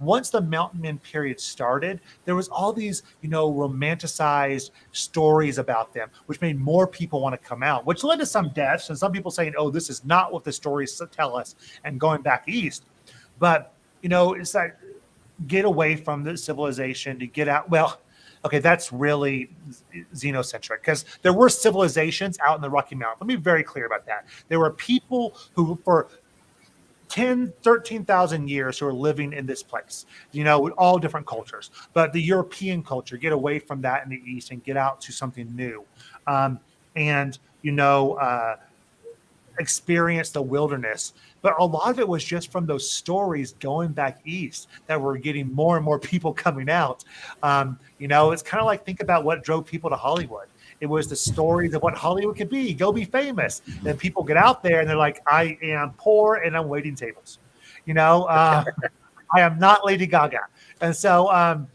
once the Mountain Men period started, there was all these romanticized stories about them, which made more people want to come out, which led to some deaths and some people saying, oh, this is not what the stories tell us, and going back east. But it's like get away from the civilization, to get out. Well, Okay, that's really xenocentric because there were civilizations out in the Rocky Mountains. Let me be very clear about that. There were people who, for 10, 13,000 years, who are living in this place, with all different cultures. But the European culture, get away from that in the East and get out to something new. And, experience the wilderness. But a lot of it was just from those stories going back east that were getting more and more people coming out. It's kind of like, think about what drove people to Hollywood. It was the stories of what Hollywood could be. Go be famous. And then people get out there and they're like, I am poor and I'm waiting tables. I am not Lady Gaga. And so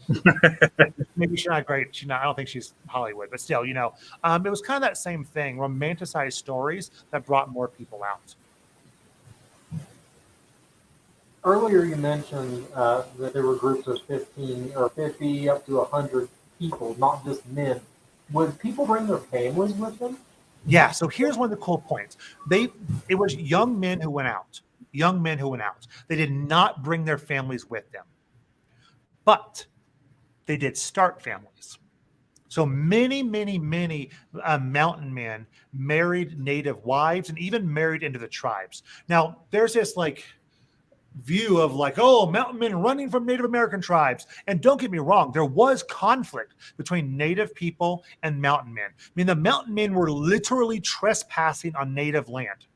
maybe she's not great. I don't think she's Hollywood, but still, it was kind of that same thing, romanticized stories that brought more people out. Earlier you mentioned that there were groups of 15 or 50 up to 100 people, not just men. Would people bring their families with them? Yeah, so here's one of the cool points. It was young men who went out. They did not bring their families with them. But they did start families. So many, many, many mountain men married native wives and even married into the tribes. Now, there's this view of mountain men running from Native American tribes. And don't get me wrong, there was conflict between native people and mountain men. I mean, the mountain men were literally trespassing on native land.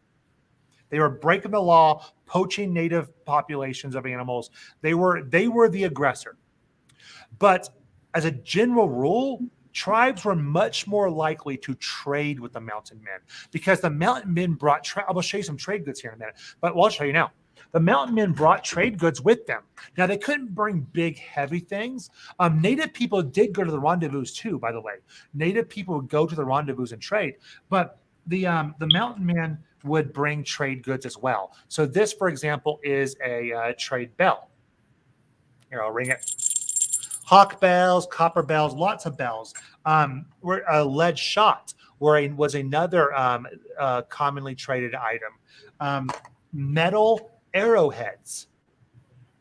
They were breaking the law, poaching native populations of animals. They were the aggressor. But as a general rule, tribes were much more likely to trade with the mountain men because the mountain men brought, I will show you some trade goods here in a minute, but I'll show you now. The mountain men brought trade goods with them. Now, they couldn't bring big, heavy things. Native people did go to the rendezvous too, by the way. Native people would go to the rendezvous and trade, but the mountain men would bring trade goods as well. So this, for example, is a trade bell. Here, I'll ring it. Hawk bells, copper bells, lots of bells. Were a lead shot was another commonly traded item. Metal arrowheads.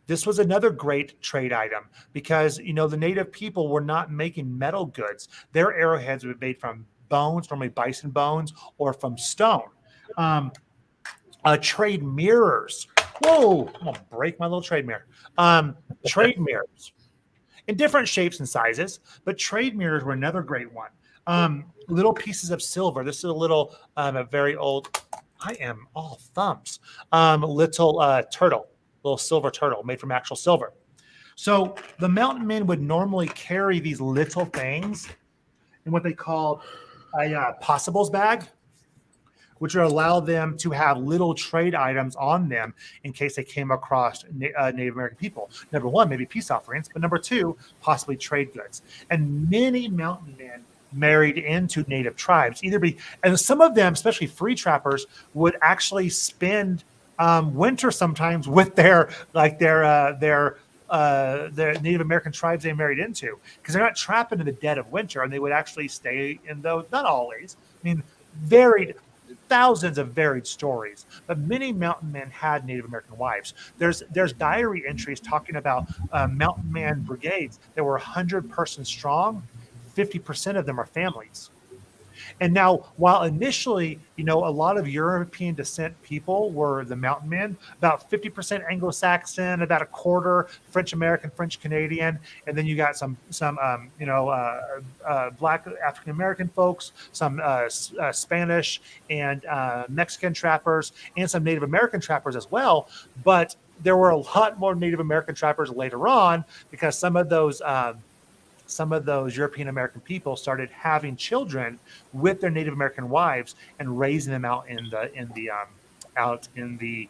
This was another great trade item because, the native people were not making metal goods. Their arrowheads were made from bones, normally bison bones, or from stone. Trade mirrors. Whoa, I'm going to break my little trade mirror. Trade mirrors in different shapes and sizes, but trade mirrors were another great one. Little pieces of silver. This is a little, a very old, I am all thumbs, little turtle, little silver turtle made from actual silver. So the mountain men would normally carry these little things in what they called a possibles bag, which would allow them to have little trade items on them in case they came across Native American people. Number one, maybe peace offerings, but number two, possibly trade goods. And many mountain men married into native tribes, and some of them, especially free trappers, would actually spend winter sometimes with their Native American tribes they married into, because they're not trapping in the dead of winter, and they would actually stay in those. Not always. I mean, thousands of varied stories, but many mountain men had Native American wives. There's diary entries talking about mountain man brigades that were 100-person strong. 50% of them are families. And now, while initially, a lot of European descent people were the mountain men, about 50% Anglo-Saxon, about a quarter French American, French Canadian, and then you got some Black African American folks, some Spanish and Mexican trappers, and some Native American trappers as well. But there were a lot more Native American trappers later on because some of those European American people started having children with their Native American wives and raising them out in the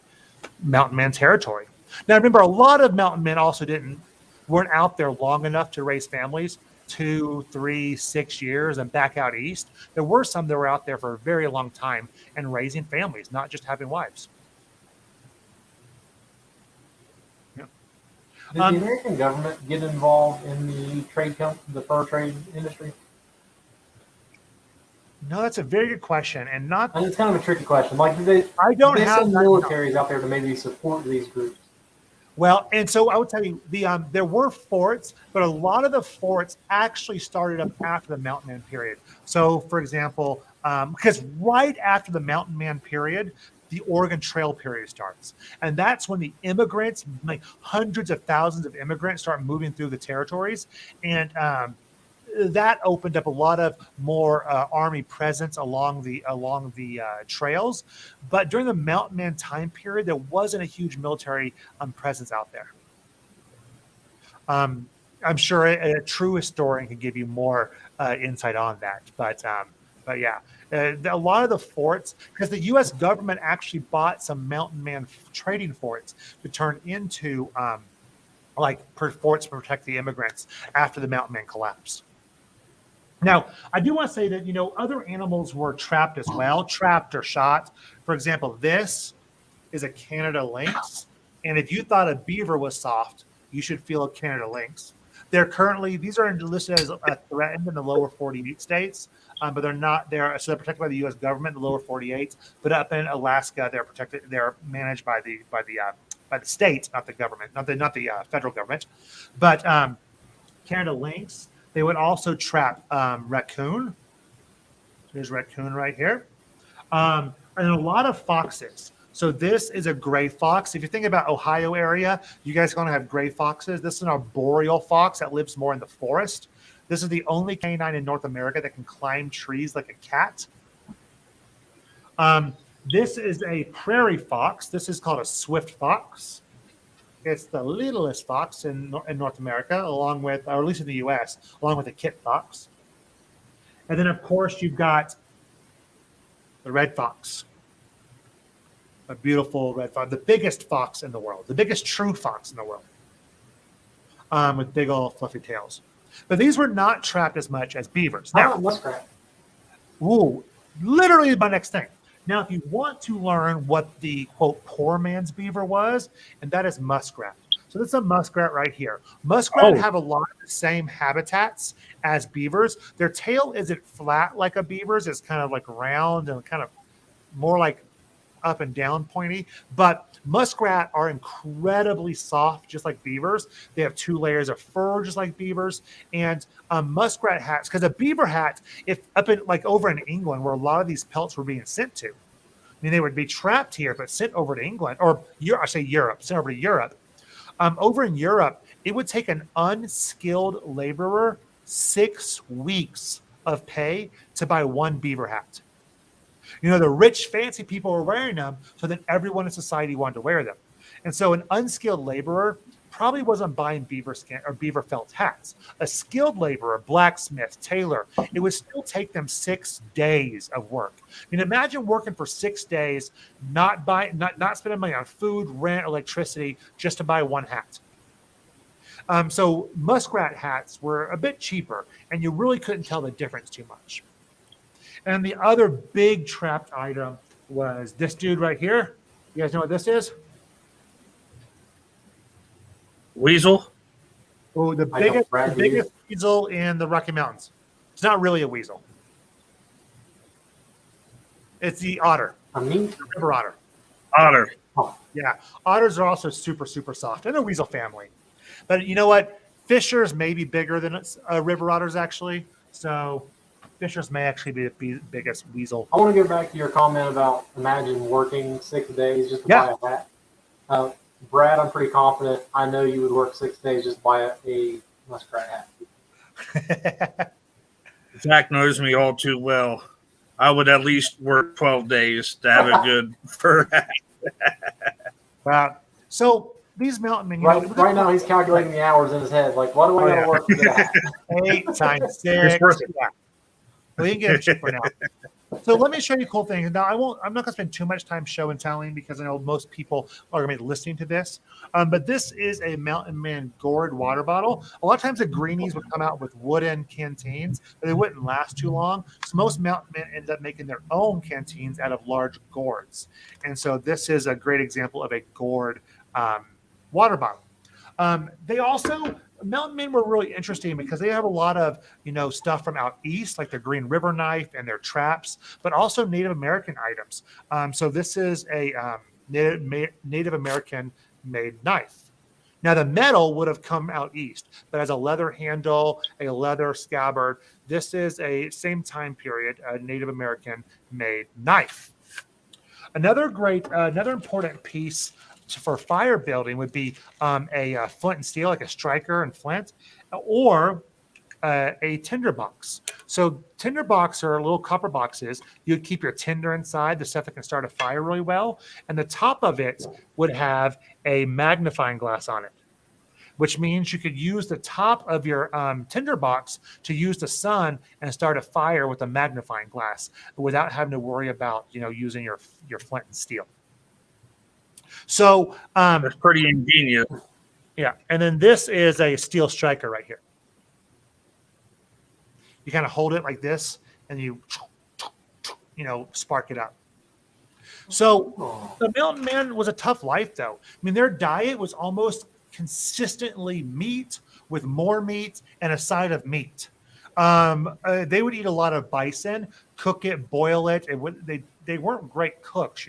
mountain man territory. Now, remember, a lot of mountain men also weren't out there long enough to raise families, 2, 3, 6 years and back out east. There were some that were out there for a very long time and raising families, not just having wives. Did the American government get involved in the fur trade industry? No, that's a very good question, and And it's kind of a tricky question. I don't have militaries out there to maybe support these groups. Well, and so I would tell you there were forts, but a lot of the forts actually started up after the Mountain Man period. So, for example, because right after the Mountain Man period, the Oregon Trail period starts, and that's when the immigrants, like hundreds of thousands of immigrants, start moving through the territories, and that opened up a lot of more army presence along the trails. But during the Mountain Man time period, there wasn't a huge military presence out there. I'm sure a true historian can give you more insight on that. But yeah, a lot of the forts, because the U.S. government actually bought some Mountain Man trading forts to turn into forts to protect the immigrants after the Mountain Man collapsed. Now, I do want to say that, other animals were trapped as well, trapped or shot. For example, this is a Canada lynx. And if you thought a beaver was soft, you should feel a Canada lynx. These are listed as threatened in the lower 48 states, but they're not there. So they're protected by the U.S. government, the lower 48. But up in Alaska, they're protected. They're managed by the state, not the government, not the federal government. But Canada lynx. They would also trap raccoon. There's raccoon right here. And a lot of foxes. So this is a gray fox. If you think about Ohio area, you guys are going to have gray foxes. This is an arboreal fox that lives more in the forest. This is the only canine in North America that can climb trees like a cat. This is a prairie fox. This is called a swift fox. It's the littlest fox in North America, along with, or at least in the U.S., along with the kit fox. And then, of course, you've got the red fox, a beautiful red fox, the biggest fox in the world, the biggest true fox in the world, with big old fluffy tails. But these were not trapped as much as beavers. How about muskrat? Ooh, literally my next thing. Now, if you want to learn what the, quote, poor man's beaver was, and that is muskrat. So this is a muskrat right here. Muskrat have a lot of the same habitats as beavers. Their tail isn't flat like a beaver's. It's kind of like round and kind of more like up and down pointy. But muskrat are incredibly soft, just like beavers. They have 2 layers of fur, just like beavers. And muskrat hats, because a beaver hat, if up in over in England, where a lot of these pelts were being sent to, I mean, they would be trapped here, but sent over to England, or I say Europe, sent over to Europe. Over in Europe, it would take an unskilled laborer 6 weeks of pay to buy 1 beaver hat. The rich, fancy people were wearing them, so that everyone in society wanted to wear them. And so an unskilled laborer probably wasn't buying beaver skin or beaver felt hats. A skilled laborer, blacksmith, tailor, it would still take them 6 days of work. I mean, imagine working for 6 days, not spending money on food, rent, electricity, just to buy 1 hat. So muskrat hats were a bit cheaper, and you really couldn't tell the difference too much. And the other big trapped item was this dude right here. You guys know what this is? Weasel? Oh, the biggest weasel in the Rocky Mountains. It's not really a weasel. It's the otter. The river otter. Otter. Oh. Yeah. Otters are also super, super soft. And a weasel family. But you know what? Fishers may be bigger than river otters, actually. So fishers may actually be the biggest weasel. I want to go back to your comment about imagine working 6 days just to buy a hat. Brad, I'm pretty confident. I know you would work 6 days just to buy a muskrat hat. Zach knows me all too well. I would at least work 12 days to have a good fur hat. Wow. So these mountain men, right now he's calculating the hours in his head. Like, what do I got to work to get a hat? 8 times 6. Yeah. We can get it cheaper now. So let me show you cool things. Now I'm not going to spend too much time show and telling because I know most people are going to be listening to this. But this is a Mountain Man gourd water bottle. A lot of times the greenies would come out with wooden canteens, but they wouldn't last too long. So most Mountain Men end up making their own canteens out of large gourds. And so this is a great example of a gourd water bottle. They also, Mountain Men were really interesting because they have a lot of, stuff from out east, like their Green River knife and their traps, but also Native American items. So this is a Native American made knife. Now, the metal would have come out east, but as a leather handle, a leather scabbard, this is a same time period, a Native American made knife. Another important piece for fire building would be a flint and steel, like a striker and flint, or a tinder box. So tinder box are little copper boxes. You'd keep your tinder inside, the stuff that can start a fire really well. And the top of it would have a magnifying glass on it, which means you could use the top of your tinder box to use the sun and start a fire with a magnifying glass without having to worry about, using your flint and steel. So That's pretty ingenious. yeah. And then this is a steel striker right here. You kind of hold it like this and you spark it up. So the mountain man was a tough life, though. I mean, their diet was almost consistently meat with more meat and a side of meat. They would eat a lot of bison, cook it, boil it. They weren't great cooks,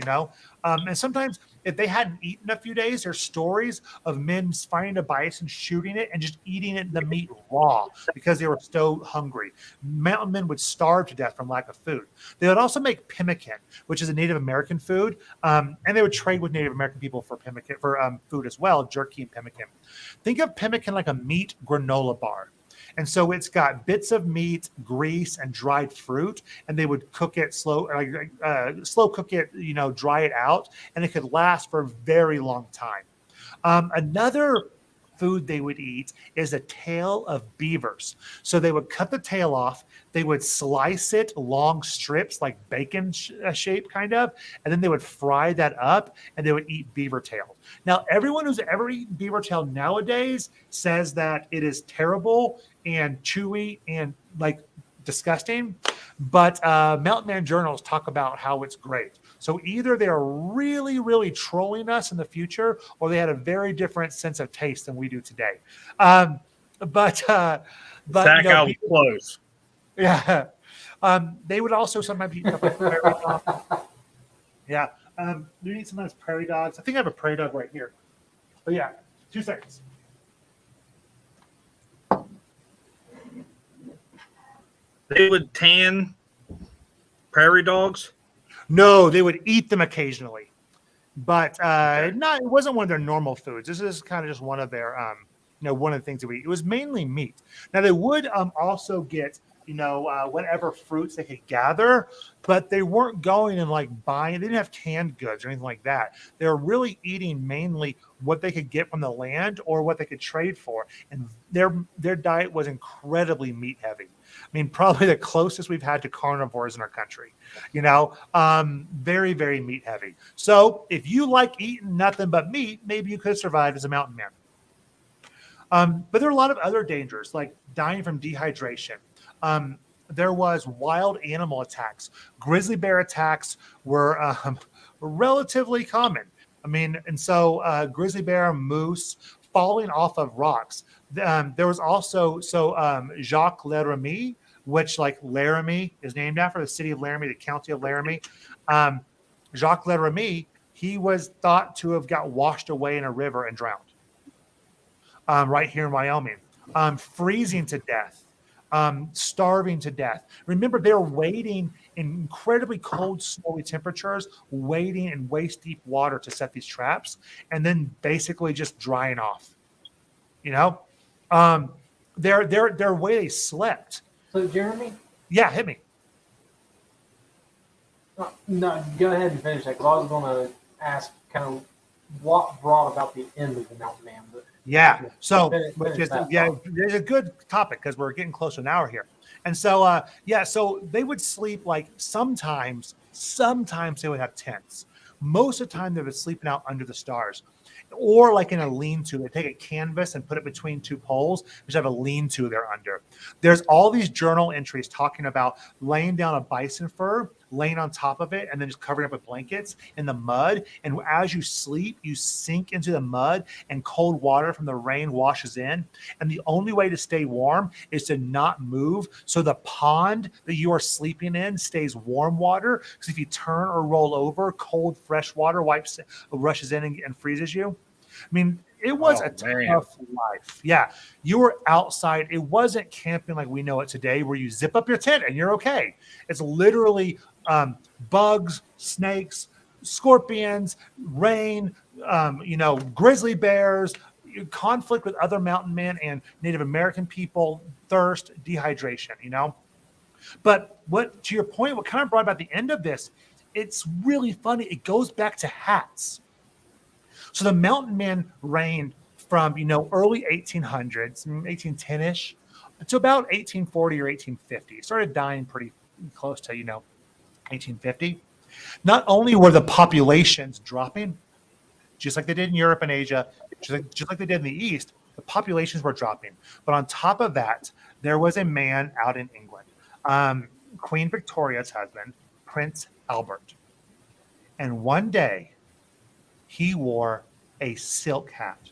and sometimes if they hadn't eaten a few days, there's stories of men finding a bison, shooting it, and just eating it, the meat raw because they were so hungry. Mountain men would starve to death from lack of food. They would also make pemmican, which is a Native American food, and they would trade with Native American people for pemmican for food as well, jerky and pemmican. Think of pemmican like a meat granola bar. And so it's got bits of meat, grease, and dried fruit, and they would cook it slow cook it, dry it out, and it could last for a very long time. Another food they would eat is a tail of beavers. So they would cut the tail off, they would slice it long strips like bacon shape kind of, and then they would fry that up and they would eat beaver tail. Now, everyone who's ever eaten beaver tail nowadays says that it is terrible and chewy and like disgusting, but Mountain Man journals talk about how it's great. So either they are really, really trolling us in the future, or they had a very different sense of taste than we do today. But Zach, I was close. Yeah. They would also sometimes eat stuff like prairie dogs. Yeah. They eat sometimes prairie dogs. I think I have a prairie dog right here. But yeah, 2 seconds. They would tan prairie dogs? No, they would eat them occasionally. But it wasn't one of their normal foods. This is kind of just one of their one of the things that we eat. It was mainly meat. Now they would also get whatever fruits they could gather, but they weren't going and like buying. They didn't have canned goods or anything like that. They were really eating mainly what they could get from the land or what they could trade for. And their diet was incredibly meat heavy. I mean, probably the closest we've had to carnivores in our country, very, very meat heavy. So if you like eating nothing but meat, maybe you could survive as a mountain man. But there are a lot of other dangers, like dying from dehydration. There was wild animal attacks. Grizzly bear attacks were relatively common. I mean, and so grizzly bear, moose, falling off of rocks. There was also Jacques Laramie, which like Laramie is named after the city of Laramie, the county of Laramie. Jacques Laramie, he was thought to have got washed away in a river and drowned. Right here in Wyoming, freezing to death, starving to death. Remember, they're waiting in incredibly cold, snowy temperatures, waiting in waist-deep water to set these traps, and then basically just drying off. Their way they slept. So, Jeremy? Yeah, hit me. No, go ahead and finish that, because I was going to ask kind of what brought about the end of the Mountain Man. But yeah, so finish it's a good topic because we're getting close to an hour here. And so, so they would sleep like sometimes they would have tents. Most of the time they were sleeping out under the stars. Or like in a lean-to, they take a canvas and put it between two poles, which have a lean-to there under. There's all these journal entries talking about laying down a bison fur, laying on top of it, and then just covering up with blankets in the mud. And as you sleep, you sink into the mud, and cold water from the rain washes in. And the only way to stay warm is to not move, so the pond that you are sleeping in stays warm water. Because if you turn or roll over, cold, fresh water rushes in and freezes you. I mean, It was Oh, a man. tough life. Yeah. You were outside. It wasn't camping like we know it today, where you zip up your tent and you're okay. It's literally bugs, snakes, scorpions, rain, grizzly bears, conflict with other mountain men and Native American people, thirst, dehydration. But what, to your point, what kind of brought about the end of this, it's really funny. It goes back to hats. So the mountain men reigned from, early 1800s, 1810-ish, to about 1840 or 1850. Started dying pretty close to, 1850. Not only were the populations dropping, just like they did in Europe and Asia, just like they did in the East, the populations were dropping. But on top of that, there was a man out in England, Queen Victoria's husband, Prince Albert. And one day, he wore a silk hat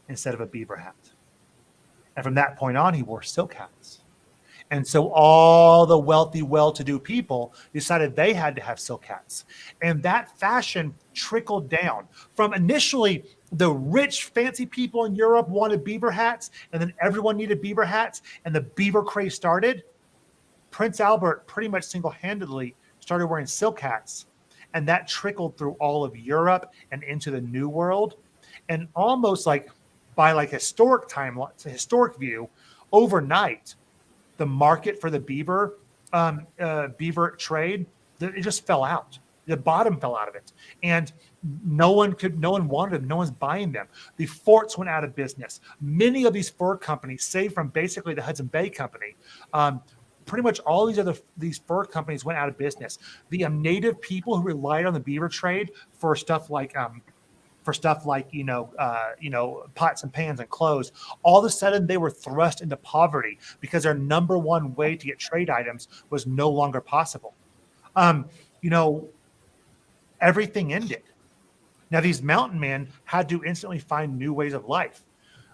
instead of a beaver hat. And from that point on, he wore silk hats. And so all the wealthy, well-to-do people decided they had to have silk hats. And that fashion trickled down from initially the rich, fancy people in Europe wanted beaver hats, and then everyone needed beaver hats, and the beaver craze started. Prince Albert pretty much single-handedly started wearing silk hats, and that trickled through all of Europe and into the New World. And almost like by like historic view, overnight, the market for the beaver trade, it just fell out. The bottom fell out of it, and no one wanted them. No one's buying them. The forts went out of business. Many of these fur companies, save from basically the Hudson Bay Company, pretty much all these fur companies went out of business. The native people who relied on the beaver trade for stuff like pots and pans and clothes, all of a sudden they were thrust into poverty because their number one way to get trade items was no longer possible. Everything ended. Now these mountain men had to instantly find new ways of life.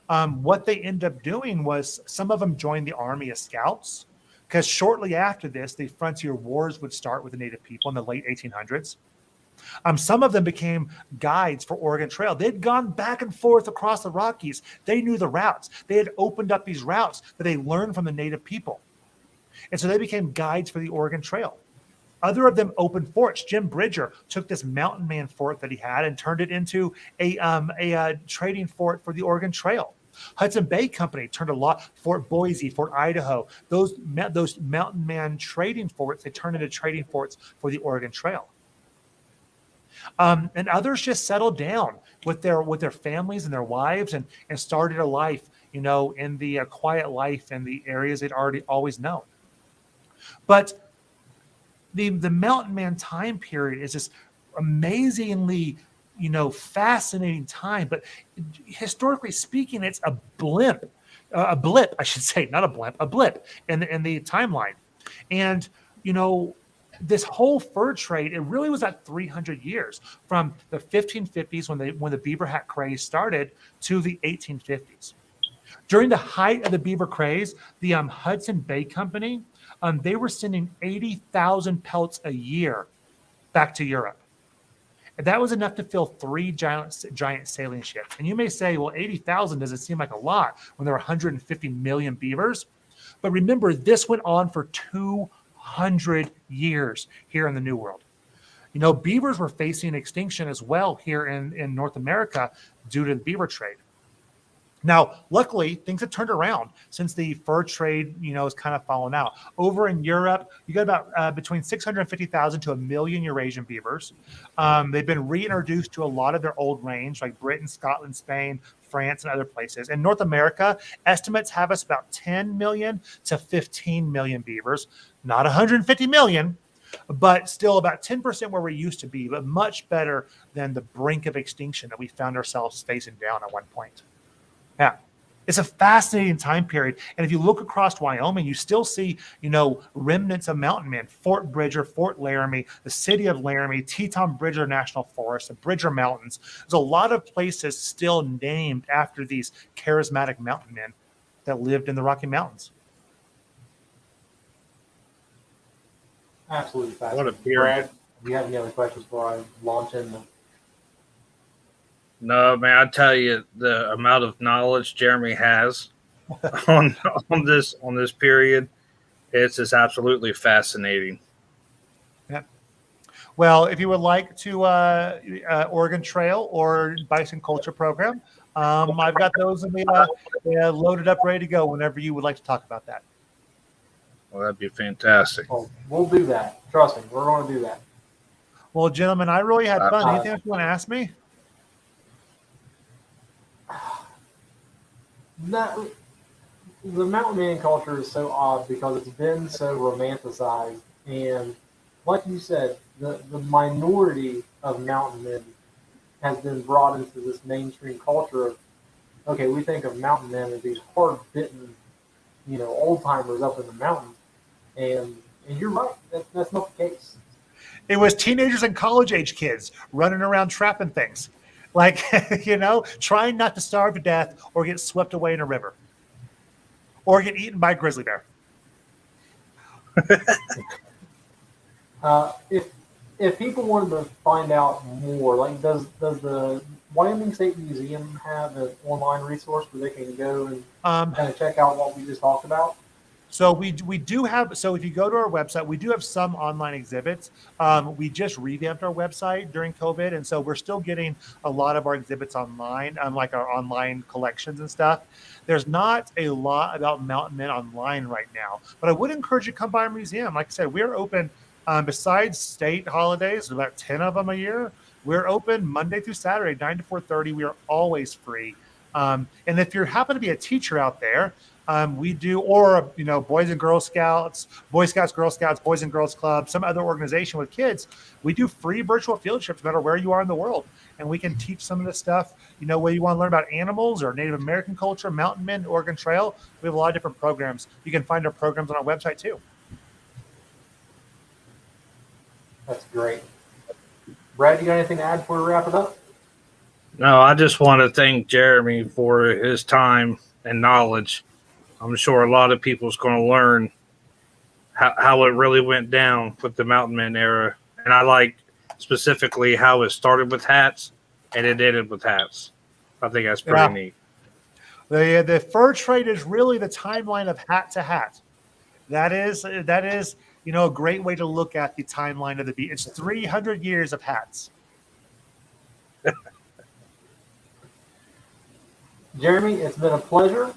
What they ended up doing was some of them joined the army as scouts, because shortly after this, the frontier wars would start with the native people in the late 1800s. Some of them became guides for Oregon Trail. They'd gone back and forth across the Rockies. They knew the routes. They had opened up these routes that they learned from the native people. And so they became guides for the Oregon Trail. Other of them opened forts. Jim Bridger took this mountain man fort that he had and turned it into a trading fort for the Oregon Trail. Hudson Bay Company turned a lot, Fort Boise, Fort Idaho, those mountain man trading forts, they turned into trading forts for the Oregon Trail. And others just settled down with their families and their wives and started a life, in the quiet life in the areas they'd always known. But the mountain man time period is this amazingly, fascinating time. But historically speaking, it's a blip, I should say, not a blimp, a blip in the timeline. And, this whole fur trade, it really was at 300 years from the 1550s when the beaver hat craze started to the 1850s. During the height of the beaver craze, the Hudson Bay Company, they were sending 80,000 pelts a year back to Europe. And that was enough to fill 3 giant sailing ships. And you may say, well, 80,000 doesn't seem like a lot when there were 150 million beavers. But remember, this went on for 200 years here in the New World. Beavers were facing extinction as well here in North America due to the beaver trade. Now, luckily, things have turned around since the fur trade, has kind of fallen out. Over in Europe, you got about between 650,000 to 1 million Eurasian beavers. They've been reintroduced to a lot of their old range, like Britain, Scotland, Spain, France, and other places. In North America, estimates have us about 10 million to 15 million beavers. Not 150 million, but still about 10% where we used to be, but much better than the brink of extinction that we found ourselves facing down at one point. Yeah, it's a fascinating time period. And if you look across Wyoming, you still see, remnants of mountain men, Fort Bridger, Fort Laramie, the city of Laramie, Teton Bridger National Forest, the Bridger Mountains. There's a lot of places still named after these charismatic mountain men that lived in the Rocky Mountains. Absolutely fascinating. What a period. Brad, do you have any other questions before I launch in? No, man, I tell you, the amount of knowledge Jeremy has on this period, it's just absolutely fascinating. Yeah. Well, if you would like to Oregon Trail or Bison Culture Program, I've got those in the loaded up, ready to go whenever you would like to talk about that. Well, that'd be fantastic. Well, we'll do that. Trust me, we're going to do that. Well, gentlemen, I really had fun. Anything else you want to ask me? That, the mountain man culture is so odd because it's been so romanticized, and like you said, the minority of mountain men has been brought into this mainstream culture of, okay, we think of mountain men as these hard bitten, old timers up in the mountains, and you're right, that's not the case. It was teenagers and college age kids running around trapping things, like trying not to starve to death or get swept away in a river or get eaten by a grizzly bear. If people wanted to find out more, like does the Wyoming State Museum have an online resource where they can go and kind of check out what we just talked about? So we do have, so if you go to our website, we do have some online exhibits. We just revamped our website during COVID, and so we're still getting a lot of our exhibits online, like our online collections and stuff. There's not a lot about mountain men online right now, but I would encourage you to come by our museum. Like I said, we're open besides state holidays, about 10 of them a year. We're open Monday through Saturday, 9 to 4:30. We are always free. And if you happen to be a teacher out there, we do, or Boys and Girl Scouts, Boy Scouts, Girl Scouts, Boys and Girls Club, some other organization with kids, we do free virtual field trips no matter where you are in the world, and we can teach some of this stuff. Whether you want to learn about animals or Native American culture, mountain men, Oregon Trail, we have a lot of different programs. You can find our programs on our website too. That's great. Brad, you got anything to add before we wrap it up? No, I just want to thank Jeremy for his time and knowledge. I'm sure a lot of people's going to learn how it really went down with the mountain men era. And I like specifically how it started with hats and it ended with hats. I think that's pretty neat. The fur trade is really the timeline of hat to hat. That is a great way to look at the timeline of the beat. It's 300 years of hats. Jeremy, it's been a pleasure.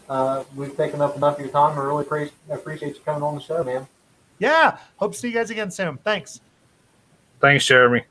We've taken up enough of your time. I really appreciate you coming on the show, man. Yeah. Hope to see you guys again soon. Thanks. Thanks, Jeremy.